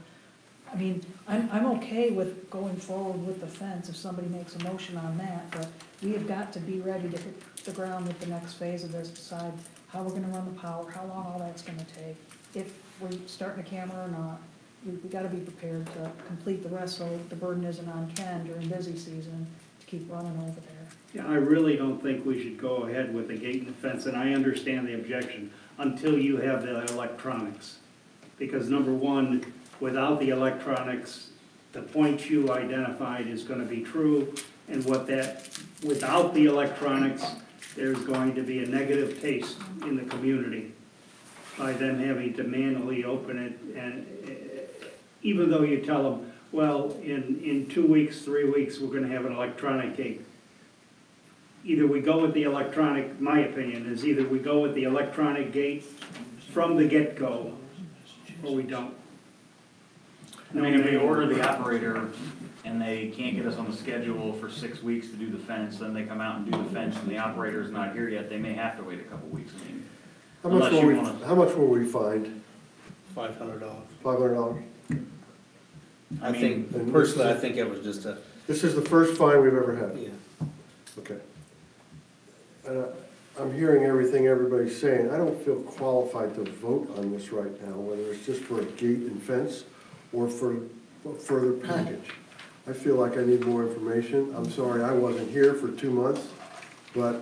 I mean, I'm okay with going forward with the fence if somebody makes a motion on that, but we have got to be ready to hit the ground with the next phase of this, decide how we're gonna run the power, how long all that's gonna take, if we're starting a camera or not. We gotta be prepared to complete the rest, so the burden isn't on Ken during busy season to keep running over there. Yeah, I really don't think we should go ahead with the gate and the fence, and I understand the objection, until you have the electronics. Because number one, without the electronics, the point you identified is gonna be true, and without the electronics, there's going to be a negative taste in the community by them having to manually open it, and even though you tell them, well, in 2 weeks, 3 weeks, we're gonna have an electronic gate. Either we go with the electronic, my opinion is either we go with the electronic gate from the get-go, or we don't. I mean, if we order the operator and they can't get us on the schedule for 6 weeks to do the fence, then they come out and do the fence and the operator's not here yet, they may have to wait a couple weeks. I mean, How much will we find? $500. $500? I think, personally, I think it was just a, This is the first fine we've ever had. yeah. Okay. I'm hearing everything everybody's saying. I don't feel qualified to vote on this right now, whether it's just for a gate and fence or for a further package. I feel like I need more information. I'm sorry I wasn't here for 2 months, but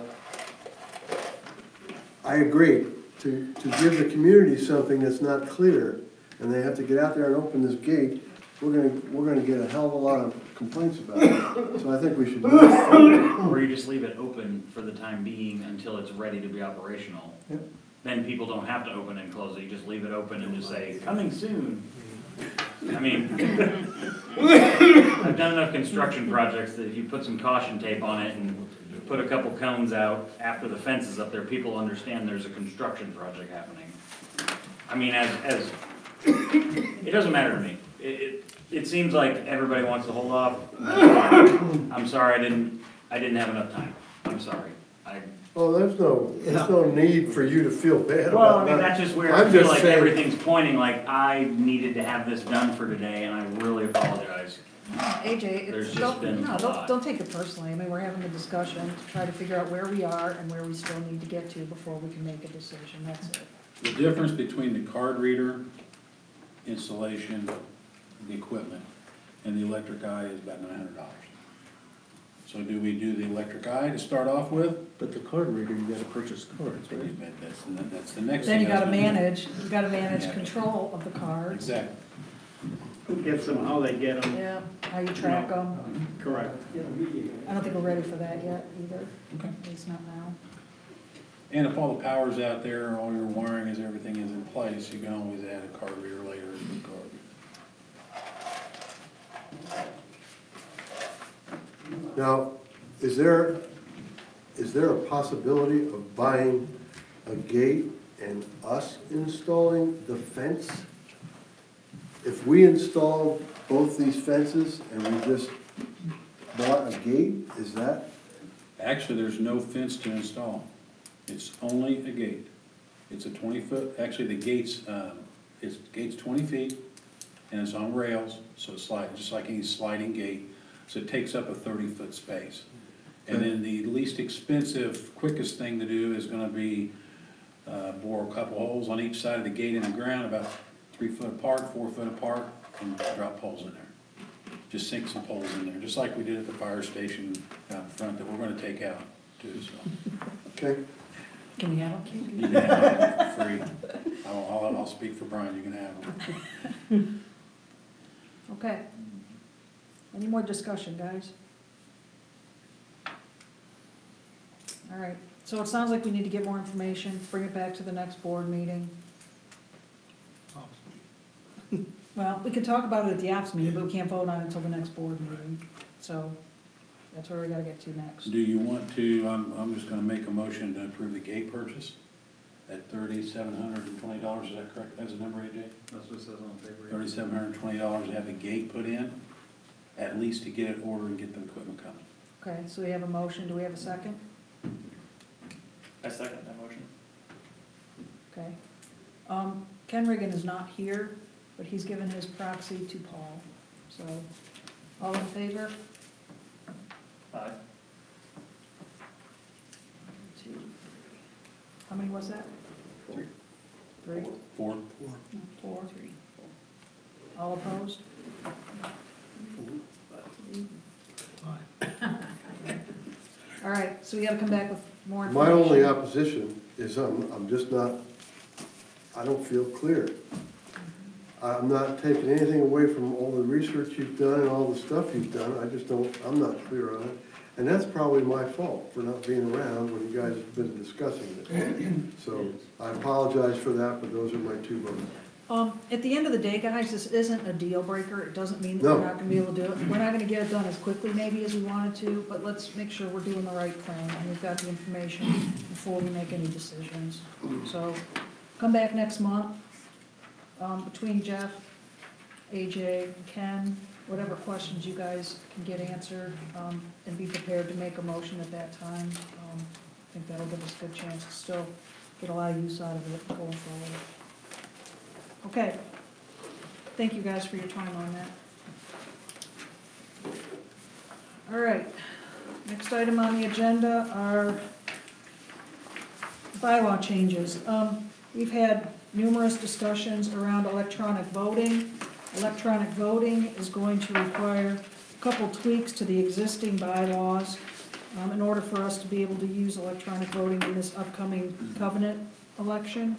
I agree to give the community something that's not clear, and they have to get out there and open this gate. we're gonna get a hell of a lot of complaints about it. So I think we should move forward. Or you just leave it open for the time being until it's ready to be operational. Yep. Then people don't have to open and close it, you just leave it open and just say, coming soon. I mean, I've done enough construction projects that if you put some caution tape on it and put a couple cones out after the fence is up there, people understand there's a construction project happening. I mean, as, it doesn't matter to me. It seems like everybody wants to hold off. I'm sorry, I didn't have enough time. I'm sorry. Oh, there's no need for you to feel bad Well, I about mean, that. that's just where I I'm feel just like saying- everything's pointing, like I needed to have this done for today, and I really apologize. AJ, There's just don't, been no, a lot. don't take it personally. I mean, we're having a discussion to try to figure out where we are and where we still need to get to before we can make a decision, that's it. The difference between the card reader installation, the equipment, and the electric eye is about $900. So do we do the electric eye to start off with? But the card reader, you gotta purchase cards, right? That's the next Then thing. you gotta I was gonna do. manage Yeah. control of the cards. Exactly. Who gets them, how they get them. Yeah, how you track them. Correct. I don't think we're ready for that yet either, Okay. at least not now. And if all the power's out there, all your wiring is, everything is in place, you can always add a card reader later as a card reader. Now, is there a possibility of buying a gate and us installing the fence? If we installed both these fences and we just bought a gate, is that? Actually, there's no fence to install. It's only a gate. It's a 20-foot, actually the gate's 20 feet, and it's on rails, so it's just like any sliding gate. So it takes up a 30-foot space. And then the least expensive, quickest thing to do is gonna be bore a couple holes on each side of the gate in the ground, about 3 foot apart, 4 foot apart, and drop poles in there. Just sink some poles in there, just like we did at the fire station out front that we're gonna take out too, so. Okay. Can you have them? You can have them free. I'll speak for Brian, you can have them. Okay. Any more discussion, guys? All right, so it sounds like we need to get more information, bring it back to the next board meeting. Well, we could talk about it at the ops meeting, but we can't vote on it until the next board meeting, so that's where we gotta get to next. Do you want to, I'm just gonna make a motion to approve the gate purchase at $3,720, is that correct? That's the number, AJ? That's what it says on the paper. $3,720 to have the gate put in, at least to get it ordered and get the equipment coming. Okay, so we have a motion, do we have a second? I second that motion. Okay. Ken Riggin is not here, but he's given his proxy to Paul, so, all in favor? Aye. 2, 3. How many was that? 3. 3? 4. 4. 3. All opposed? All right, so we gotta come back with more My information. only opposition is I'm just not, I don't feel clear. I'm not taking anything away from all the research you've done and all the stuff you've done, I'm not clear on it. And that's probably my fault for not being around when you guys have been discussing it. So I apologize for that, but those are my 2 votes. At the end of the day, guys, this isn't a deal breaker. It doesn't mean that No. we're not gonna be able to do it. We're not gonna get it done as quickly maybe as we wanted to, but let's make sure we're doing the right thing and we've got the information before we make any decisions. So, come back next month, between Jeff, AJ, Ken, whatever questions you guys can get answered, and be prepared to make a motion at that time. I think that'll give us a good chance to still get a lot of use out of it going forward. Okay. Thank you guys for your time on that. All right. Next item on the agenda are bylaw changes. We've had numerous discussions around electronic voting. Electronic voting is going to require a couple tweaks to the existing bylaws in order for us to be able to use electronic voting in this upcoming covenant election.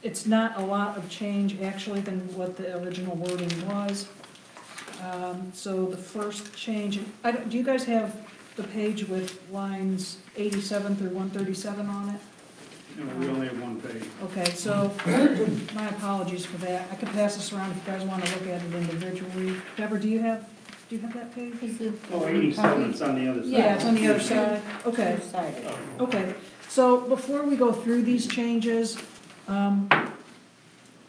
it's not a lot of change actually than what the original wording was. So the first change, do you guys have the page with lines 87 through 137 on it? No, we only have one page. Okay, so my apologies for that. I could pass this around if you guys want to look at it individually. Deborah, do you have that page? Oh, 87, it's on the other side. Yeah, it's on the other side. Okay, Two-sided. okay. So before we go through these changes,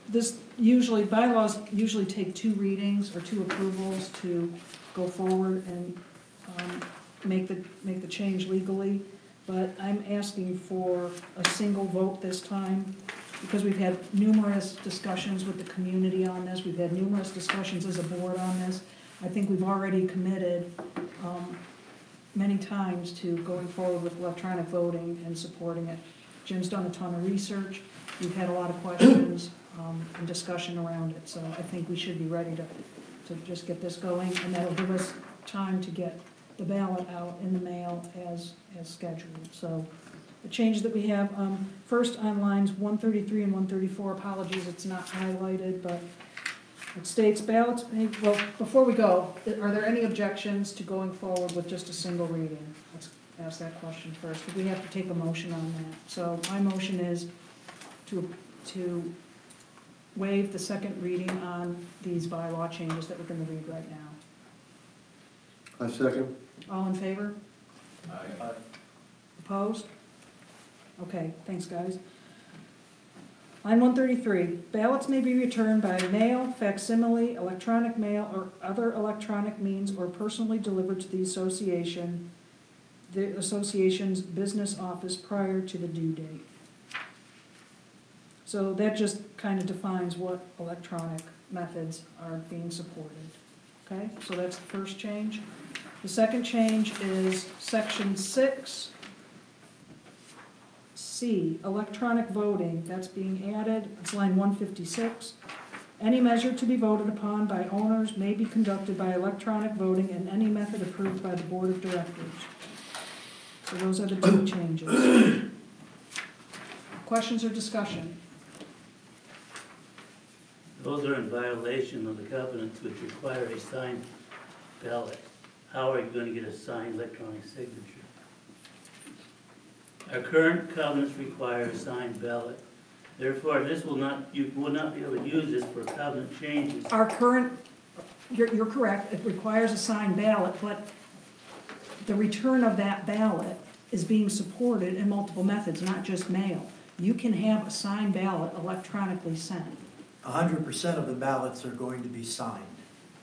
this usually, bylaws usually take 2 readings or 2 approvals to go forward and make the change legally. But I'm asking for a single vote this time, because we've had numerous discussions with the community on this, we've had numerous discussions as a board on this. I think we've already committed many times to going forward with electronic voting and supporting it. Jim's done a ton of research, we've had a lot of questions and discussion around it, so I think we should be ready to just get this going, and that'll give us time to get the ballot out in the mail as scheduled. So the changes that we have, first on lines 133 and 134, apologies, it's not highlighted, but it states ballots, well, before we go, are there any objections to going forward with just a single reading? Let's ask that question first, because we have to take a motion on that. So my motion is to waive the second reading on these bylaw changes that we're going to read right now. I second. All in favor? Opposed? Okay, thanks, guys. Line 133, ballots may be returned by mail, facsimile, electronic mail, or other electronic means, or personally delivered to the association's business office prior to the due date. So that just kind of defines what electronic methods are being supported. Okay, so that's the first change. The second change is section 6C, electronic voting. That's being added. It's line 156. Any measure to be voted upon by owners may be conducted by electronic voting in any method approved by the board of directors. So those are the 2 changes. Questions or discussion? Those are in violation of the covenants which require a signed ballot. How are you going to get a signed electronic signature? Our current covenants require a signed ballot. Therefore, you will not be able to use this for covenant changes. Our current, you're correct, it requires a signed ballot, but the return of that ballot is being supported in multiple methods, not just mail. You can have a signed ballot electronically sent. 100% of the ballots are going to be signed.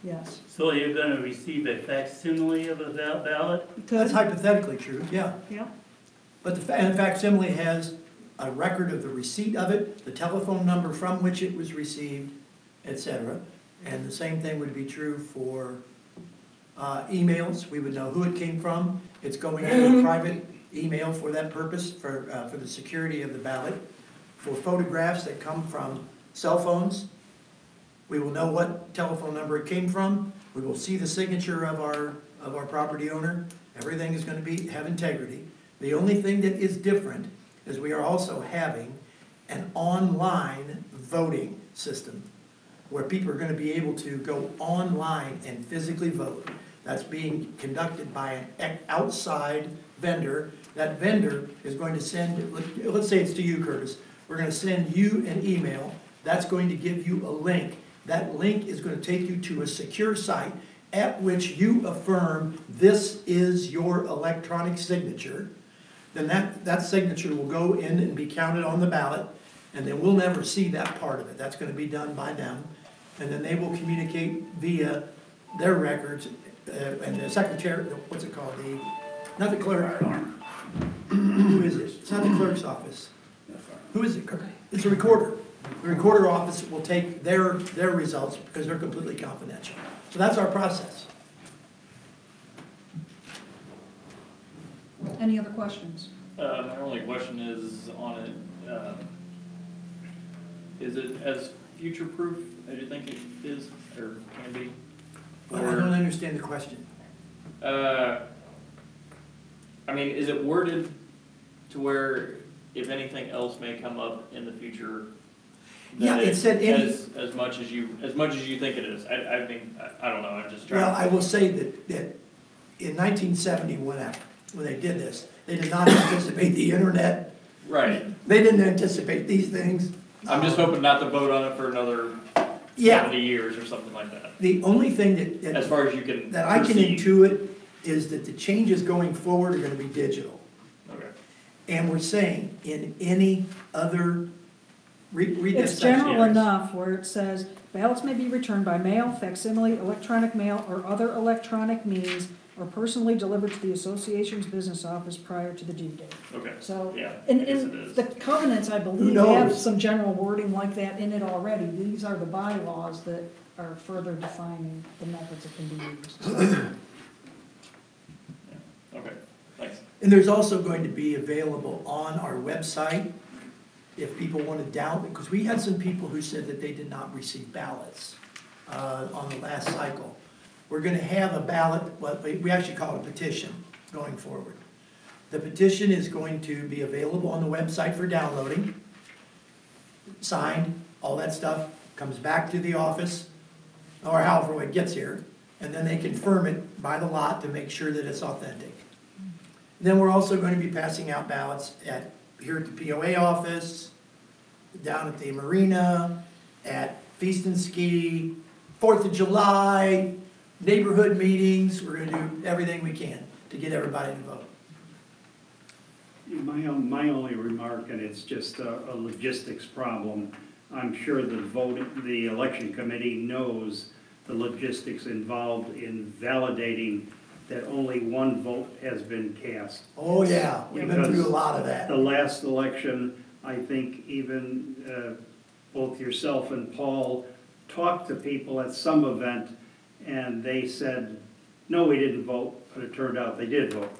Yes. So you're going to receive a facsimile of a ballot? That's hypothetically true, yeah. Yeah. But the facsimile has a record of the receipt of it, the telephone number from which it was received, etc. And the same thing would be true for emails. We would know who it came from. It's going to a private email for that purpose, for the security of the ballot. For photographs that come from cell phones, we will know what telephone number it came from. We will see the signature of our property owner. Everything is going to have integrity. The only thing that is different is we are also having an online voting system where people are going to be able to go online and physically vote. That's being conducted by an outside vendor. That vendor is going to send, let's say it's to you, Curtis. We're going to send you an email. That's going to give you a link. That link is going to take you to a secure site at which you affirm this is your electronic signature. Then that signature will go in and be counted on the ballot, and then we'll never see that part of it. That's going to be done by them. And then they will communicate via their records, and the secretary, what's it called? Not the clerk. Who is it? It's not the clerk's office. Who is it? It's a recorder. The recorder office will take their results because they're completely confidential. So that's our process. Any other questions? My only question is on it, is it as future-proof as you think it is, or can be? I don't understand the question. I mean, is it worded to where if anything else may come up in the future, Yeah, that it said any- as much as you think it is. I mean, I don't know, I'm just Well, I trying. will say that in 1970, when they did this, they did not anticipate the internet. Right, They didn't anticipate these things. I'm just hoping not to vote on it for another Yeah, 70 years or something like that, the only thing as far as you can that I can proceed. intuit is that the changes going forward are gonna be digital. Okay. And we're saying in any other, read that It's section. general enough where it says ballots may be returned by mail, facsimile, electronic mail, or other electronic means, or personally delivered to the association's business office prior to the due date. Okay, So, yeah, and, I guess it and is. the covenants, I believe, knows? have some general wording like that in it already. These are the bylaws that are further defining the methods that can be used. So, Okay, thanks. And there's also going to be available on our website, if people want to download, because we had some people who said that they did not receive ballots on the last cycle. We're gonna have a ballot, what we actually call it a petition going forward. The petition is going to be available on the website for downloading, signed, all that stuff, comes back to the office, or however it gets here, and then they confirm it by the lot to make sure that it's authentic. Then we're also going to be passing out ballots here at the POA office, down at the marina, at Feast and Ski, 4th of July, neighborhood meetings. We're gonna do everything we can to get everybody to vote. My only remark, and it's just a logistics problem, I'm sure the election committee knows the logistics involved in validating that only one vote has been cast. Oh, yeah, we've been through a lot of that. The last election, I think even both yourself and Paul talked to people at some event, and they said, no, we didn't vote, but it turned out they did vote.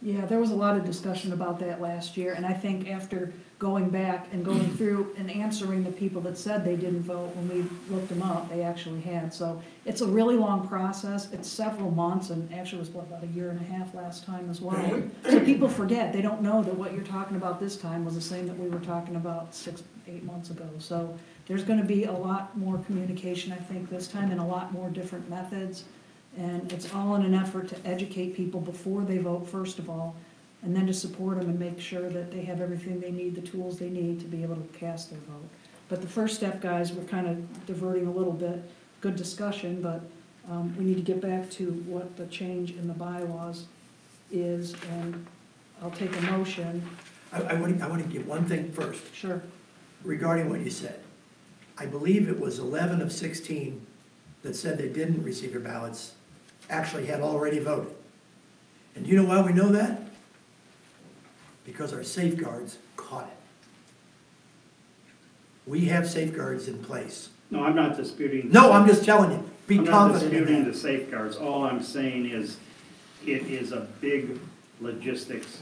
yeah, there was a lot of discussion about that last year, and I think after going back and going through and answering the people that said they didn't vote, when we looked them up, they actually had. So it's a really long process, it's several months, and actually it was about a year and a half last time as well. So people forget, they don't know that what you're talking about this time was the same that we were talking about 6-8 months ago. So there's gonna be a lot more communication, I think, this time, and a lot more different methods. And it's all in an effort to educate people before they vote, first of all, and then to support them and make sure that they have everything they need, the tools they need to be able to cast their vote. But the first step, guys, we're kind of diverting a little bit, good discussion, but we need to get back to what the change in the bylaws is, and I'll take a motion. I want to give one thing first Sure. regarding what you said. I believe it was 11 of 16 that said they didn't receive their ballots actually had already voted. And do you know why we know that? Because our safeguards caught it. We have safeguards in place. No, I'm not disputing. No, I'm just telling you, be I'm not confident in disputing the that. safeguards. All I'm saying is, it is a big logistics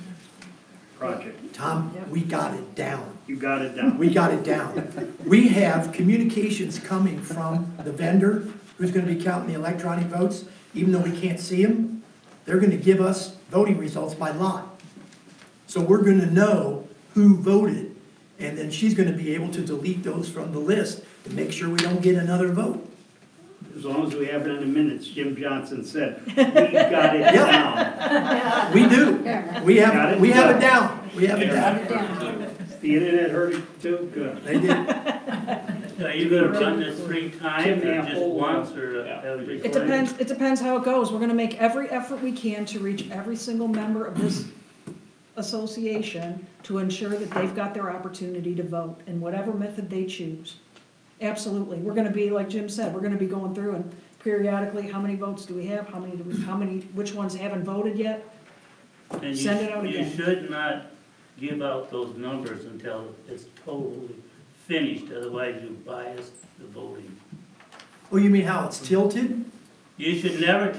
project. Tom, we got it down. You got it down. We got it down. We have communications coming from the vendor who's gonna be counting the electronic votes, even though we can't see them. They're gonna give us voting results by lot. So we're gonna know who voted, and then she's gonna be able to delete those from the list to make sure we don't get another vote. As long as we have it in the minutes, Jim Johnson said, we got it down. We do. We Got have, it? we have it down. We have it down. The internet heard it too, good. They did. Are you gonna run this 3 times or just Apple, once or every? It depends how it goes. We're gonna make every effort we can to reach every single member of this association to ensure that they've got their opportunity to vote in whatever method they choose. Absolutely. We're gonna be, like Jim said, we're gonna be going through and periodically, how many votes do we have? How many, which ones haven't voted yet? And Send it out you again. should not give out those numbers until it's totally finished, otherwise you bias the voting. Oh, you mean how it's tilted? You should never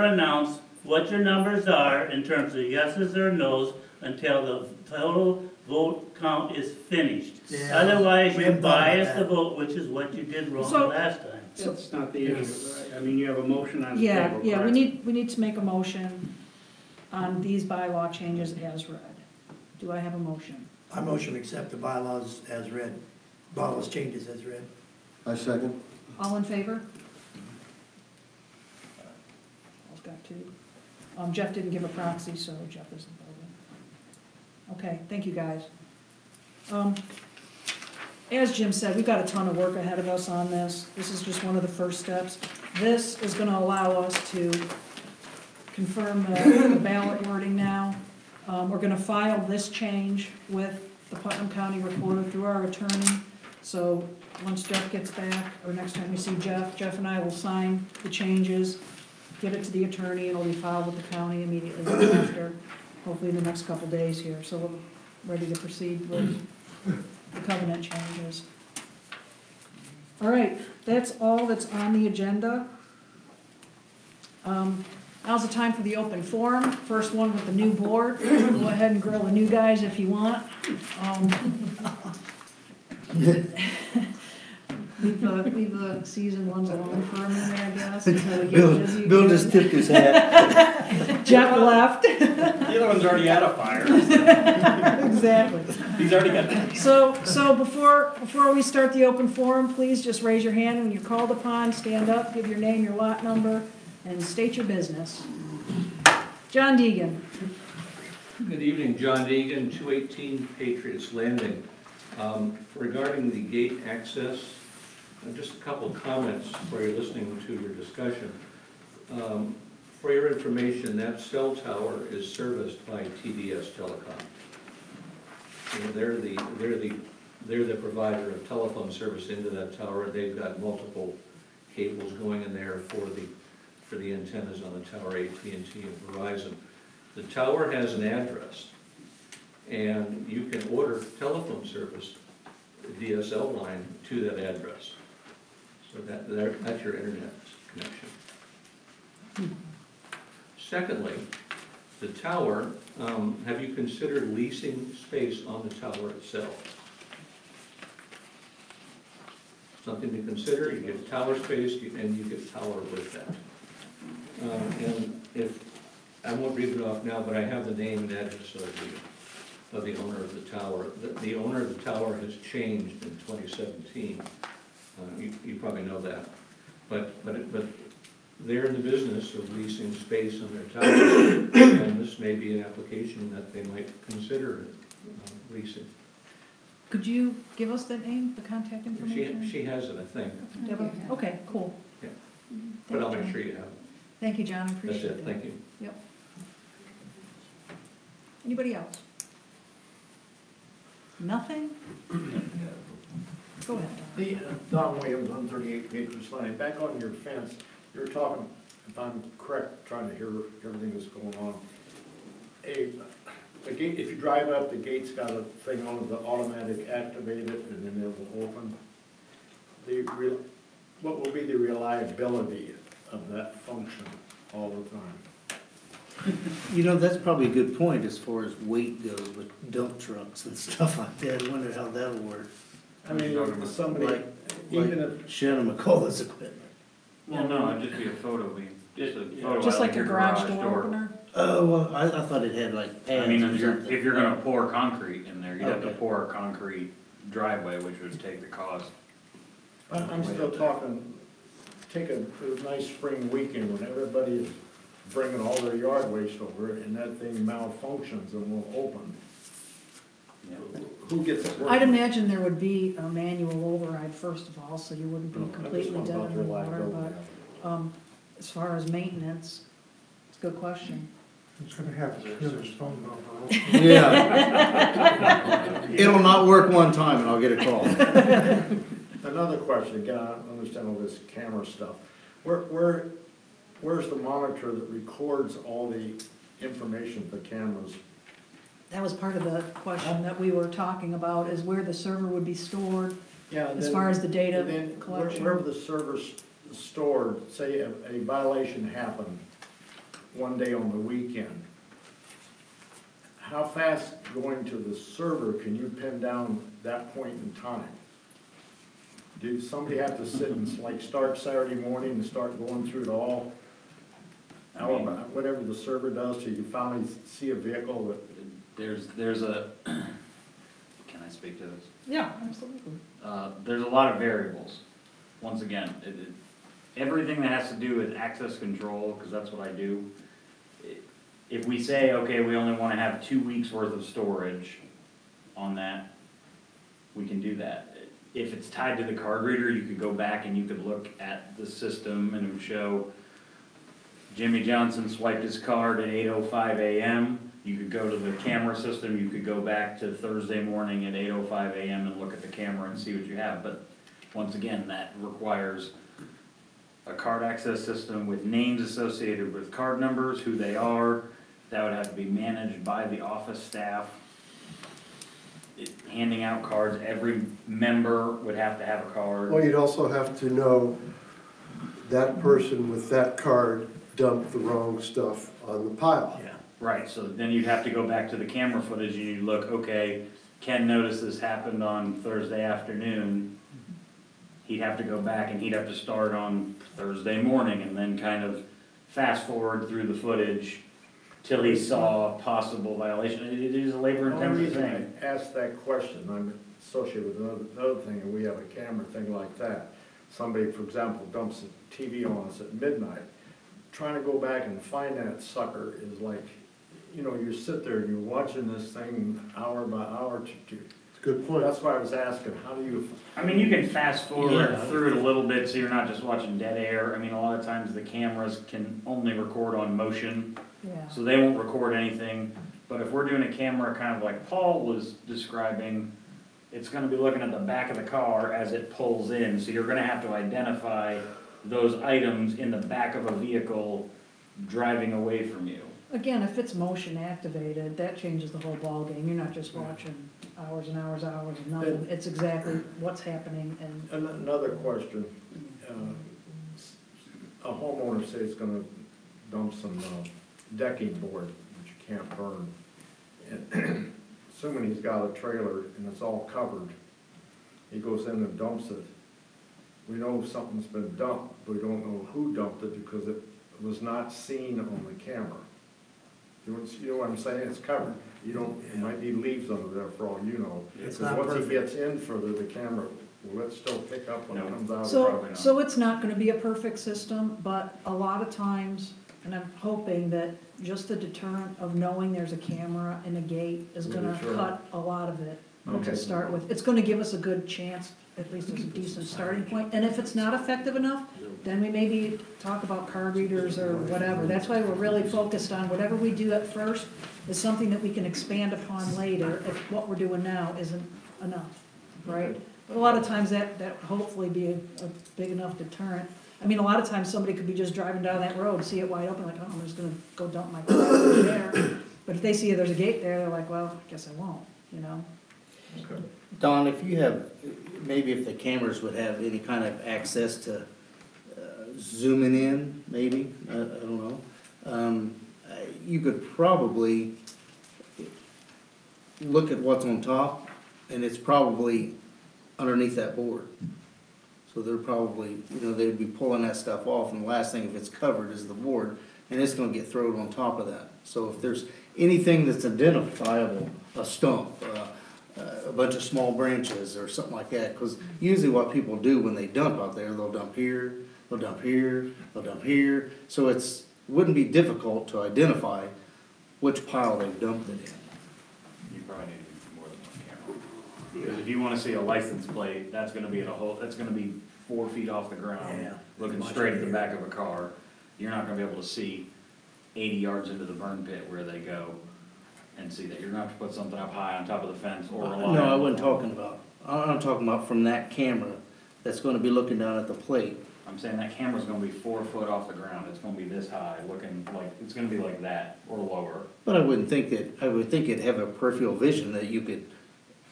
announce what your numbers are in terms of yeses or nos until the total vote count is finished. Yeah, Otherwise, we you haven't thought about bias the that. vote, which is what you did wrong So- last time. That's not the issue, right? I mean, you have a motion on the Yeah, table, yeah, correct? we need to make a motion on these bylaw changes as read. Do I have a motion? I motion to accept the bylaws as read. Lawless changes as read. I second. All in favor? I've got two. Jeff didn't give a proxy, so Jeff isn't voting. Okay, thank you, guys. As Jim said, we've got a ton of work ahead of us on this. This is just one of the first steps. This is gonna allow us to confirm the ballot wording now. We're gonna file this change with the Putnam County Recorder through our attorney. So once Jeff gets back, or next time we see Jeff, Jeff and I will sign the changes, get it to the attorney, and it'll be filed with the county immediately after, hopefully in the next couple days here. So we're ready to proceed with the covenant changes. All right, that's all that's on the agenda. Now's the time for the open forum. First one with the new board. Go ahead and grill the new guys if you want. Leave the seasoned ones alone for a minute, I guess, until we get busy. Bill just tipped his hat. Jeff left. The other one's already out of fire. Exactly. He's already got. So before we start the open forum, please just raise your hand when you're called upon, stand up, give your name, your lot number, and state your business. John Deegan. Good evening, John Deegan, 218 Patriots Landing. Regarding the gate access, just a couple of comments while you're listening to your discussion. For your information, that cell tower is serviced by TDS Telecom. You know, they're the provider of telephone service into that tower. They've got multiple cables going in there for the antennas on the tower, AT&T and Verizon. The tower has an address, and you can order telephone service, DSL line, to that address. So that's your internet connection. Secondly, the tower, have you considered leasing space on the tower itself? Something to consider. You get tower space and you get tower with that. And if, I won't read it off now, but I have the name and address of the owner of the tower. The owner of the tower has changed in 2017. You probably know that. But they're in the business of leasing space on their tower, and this may be an application that they might consider leasing. Could you give us that name, the contact information? She has it, I think, Deborah? Okay, cool. yeah. But I'll make sure you have it. Thank you, John, I That's appreciate it, that. thank you. Yep. Anybody else? Nothing? Go ahead, Don. Don Williams, 138 Patriots Lane. Back on your fence, you were talking, if I'm correct, trying to hear everything that's going on. The gate, if you drive up, the gate's got a thing on it, the automatic activate it, and then it will open. What will be the reliability of that function all the time? You know, that's probably a good point as far as weight goes with dump trucks and stuff like that. I wonder how that'll work. I mean, somebody, even if, Shannon McCullough's equipment. Well, no, it'd just be a photo beam. Just like a garage door opener? Oh, well, I thought it had like pads I mean, or if you're, something. if you're gonna pour concrete in there, you'd have to Okay. pour a concrete driveway, which would take the cost. I'm still talking, take a nice spring weekend when everybody is bringing all their yard waste over and that thing malfunctions and won't open. Who gets it? I'd imagine there would be a manual override first of all, so you wouldn't be completely dead in the water, but, as far as maintenance, it's a good question. It's gonna have to give his phone number. Yeah. It'll not work one time and I'll get a call. Another question, again, I don't understand all this camera stuff. Where's the monitor that records all the information for cameras? That was part of the question that we were talking about, is where the server would be stored, Yeah. as far as the data And then collection. wherever the server's stored, say a violation happened one day on the weekend, how fast going to the server can you pin down that point in time? Do somebody have to sit and like start Saturday morning and start going through it all? Whatever the server does till you finally see a vehicle that, There's a, can I I speak to this? Yeah, absolutely. There's a lot of variables. Once again, everything that has to do with access control, because that's what I do. If we say, okay, we only want to have 2 weeks worth of storage on that, we can do that. If it's tied to the card reader, you could go back and you could look at the system and it would show Jimmy Johnson swiped his card at 8:05 a.m. You could go to the camera system, you could go back to Thursday morning at 8:05 a.m. and look at the camera and see what you have. But once again, that requires a card access system with names associated with card numbers, who they are. That would have to be managed by the office staff. Handing out cards, every member would have to have a card. Well, you'd also have to know that person with that card dumped the wrong stuff on the pile. Yeah. Right, so then you'd have to go back to the camera footage and you'd look, okay, Ken noticed this happened on Thursday afternoon. He'd have to go back and he'd have to start on Thursday morning and then kind of fast forward through the footage till he saw a possible violation. It is a labor intensive thing. I asked that question, I'm associated with another thing, and we have a camera thing like that. Somebody, for example, dumps a TV on us at midnight. Trying to go back and find that sucker is like, you know, you sit there and you're watching this thing hour by hour. Good point. That's why I was asking, how do you? I mean, you can fast forward Yeah. through it a little bit so you're not just watching dead air. I mean, a lot of times the cameras can only record on motion, Yeah. so they won't record anything. But if we're doing a camera kind of like Paul was describing, it's gonna be looking at the back of the car as it pulls in. So you're gonna have to identify those items in the back of a vehicle driving away from you. Again, if it's motion activated, that changes the whole ballgame. You're not just watching hours and hours of nothing. It's exactly what's happening and. Another question, a homeowner says he's gonna dump some decking board, which you can't burn. And assuming he's got a trailer and it's all covered, he goes in and dumps it. We know something's been dumped, but we don't know who dumped it because it was not seen on the camera. You know what I'm saying? It's covered. You don't, it might be leaves under there for all you know. It's Because not once he perfect. gets in further, the camera, will it still pick up when it No. comes out? So it's not gonna be a perfect system, but a lot of times, and I'm hoping that just the deterrent of knowing there's a camera and a gate is gonna Sure. cut a lot of it Okay. to start with. It's gonna give us a good chance, at least as a decent starting point. And if it's not effective enough, then we maybe talk about card readers or whatever. That's why we're really focused on whatever we do at first is something that we can expand upon later if what we're doing now isn't enough, right? But a lot of times that hopefully be a big enough deterrent. I mean, a lot of times somebody could be just driving down that road, see it wide open, like, oh, I'm just gonna go dump my car over there. But if they see there's a gate there, they're like, well, I guess I won't, you know? Okay. Don, if you have, maybe if the cameras would have any kind of access to zooming in, maybe, I don't know. You could probably look at what's on top, and it's probably underneath that board. So they're probably, you know, they'd be pulling that stuff off, and the last thing, if it's covered, is the board, and it's gonna get thrown on top of that. So if there's anything that's identifiable, a stump, a bunch of small branches or something like that, because usually what people do when they dump out there, they'll dump here, they'll dump here, they'll dump here. So it's, wouldn't be difficult to identify which pile they've dumped it in. You probably need more than one camera. Because if you wanna see a license plate, that's gonna be that's gonna be 4 feet off the ground, Yeah. looking straight at the back of a car. You're not gonna be able to see 80 yards into the burn pit where they go and see that. You're gonna have to put something up high on top of the fence or rely No, I on- wasn't talking about, I'm talking about from that camera that's gonna be looking down at the plate. I'm saying that camera's gonna be 4 foot off the ground. It's gonna be this high, looking like, it's gonna be like that or lower. But I would think it'd have a peripheral vision that you could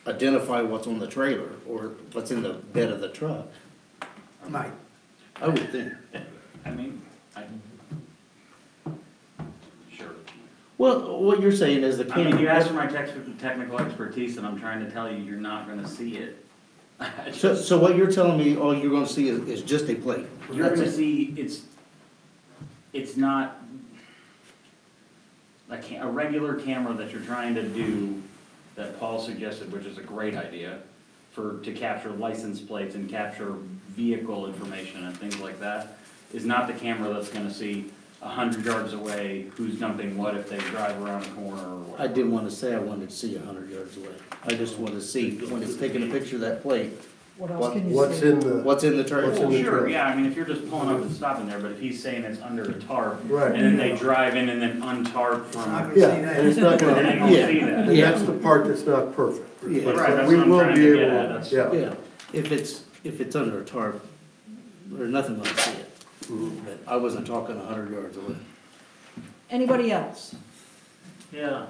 identify what's on the trailer or what's in the bed of the truck. Mike, I would think. I mean, sure. Well, what you're saying is the I mean, camera. you asked for my technical expertise and I'm trying to tell you, you're not gonna see it. So what you're telling me, all you're gonna see is just a plate? You're That's gonna it. see, it's not a regular camera that you're trying to do that Paul suggested, which is a great idea, to capture license plates and capture vehicle information and things like that, is not the camera that's gonna see 100 yards away who's dumping what if they drive around a corner or whatever. I didn't wanna say I wanted to see 100 yards away. I just wanted to see, when it's taking a picture of that plate, What else can you What's see? in the, what's in the trailer. What's in Well, the sure, truck. yeah, I mean, if you're just pulling up and stopping there, but if he's saying it's under a tarp, Right. and then they drive in and then untarp Not from, gonna yeah, see and that. it's not then they gonna, don't Yeah. see that. and that's the part that's not perfect. Yeah. But Right, that's we what I'm will trying be to able get to- at, that's- Yeah. Yeah, if it's under a tarp, there's nothing gonna see it. But I wasn't talking 100 yards away. Anybody else? Yeah,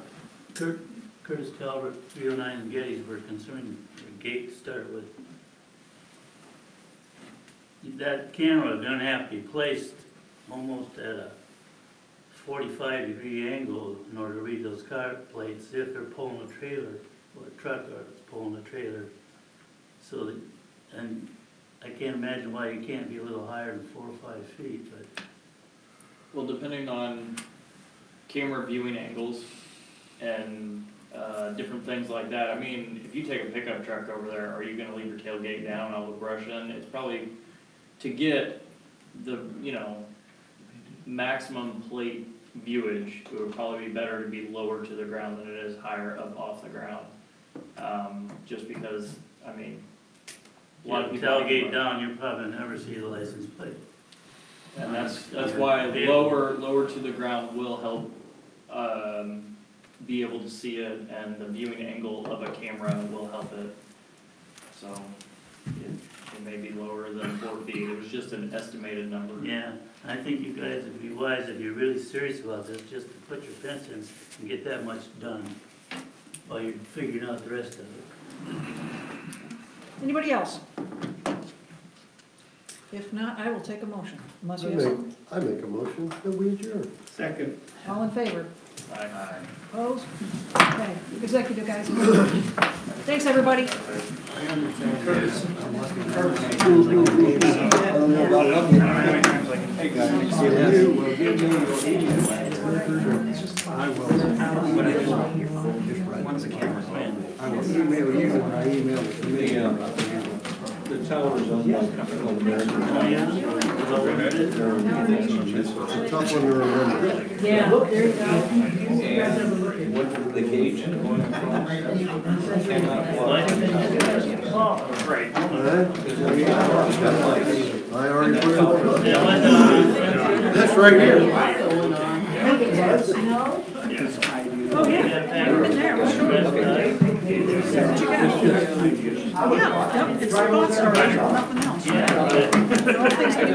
Curtis Calvert, 309 and Gettysburg, concerning the gate to start with. That camera is gonna have to be placed almost at a 45-degree angle in order to read those car plates if they're pulling a trailer, or a truck or it's pulling a trailer. So that, and I can't imagine why you can't be a little higher than 4 or 5 feet, but. Well, depending on camera viewing angles and different things like that. I mean, if you take a pickup truck over there, are you gonna leave your tailgate down, all the brush in? It's probably, to get the, maximum plate viewage, it would probably be better to be lower to the ground than it is higher up off the ground. Just because, I mean, a lot of people. Tailgate down, you'll probably never see the license plate. And that's why lower to the ground will help, be able to see it, and the viewing angle of a camera will help it. So, it may be lower than 4 feet, it was just an estimated number. Yeah, I think you guys would be wise if you're really serious about this, just to put your fence in and get that much done while you're figuring out the rest of it. Anybody else? If not, I will take a motion, unless you have something. I make a motion that we adjourn. Second. All in favor? Aye. Opposed? Okay, executive guys. Thanks, everybody. I will. Once the camera's in. I will email you when I email it. The towers on the American. Oh, yeah? It's a tough one to remember. Yeah, there you go. And what the gauge going across. Right. I already put it, that's right here. Oh, yeah, you've been there. What you got? Yeah, yep, it's the thought starter, nothing else. Yeah. All things to be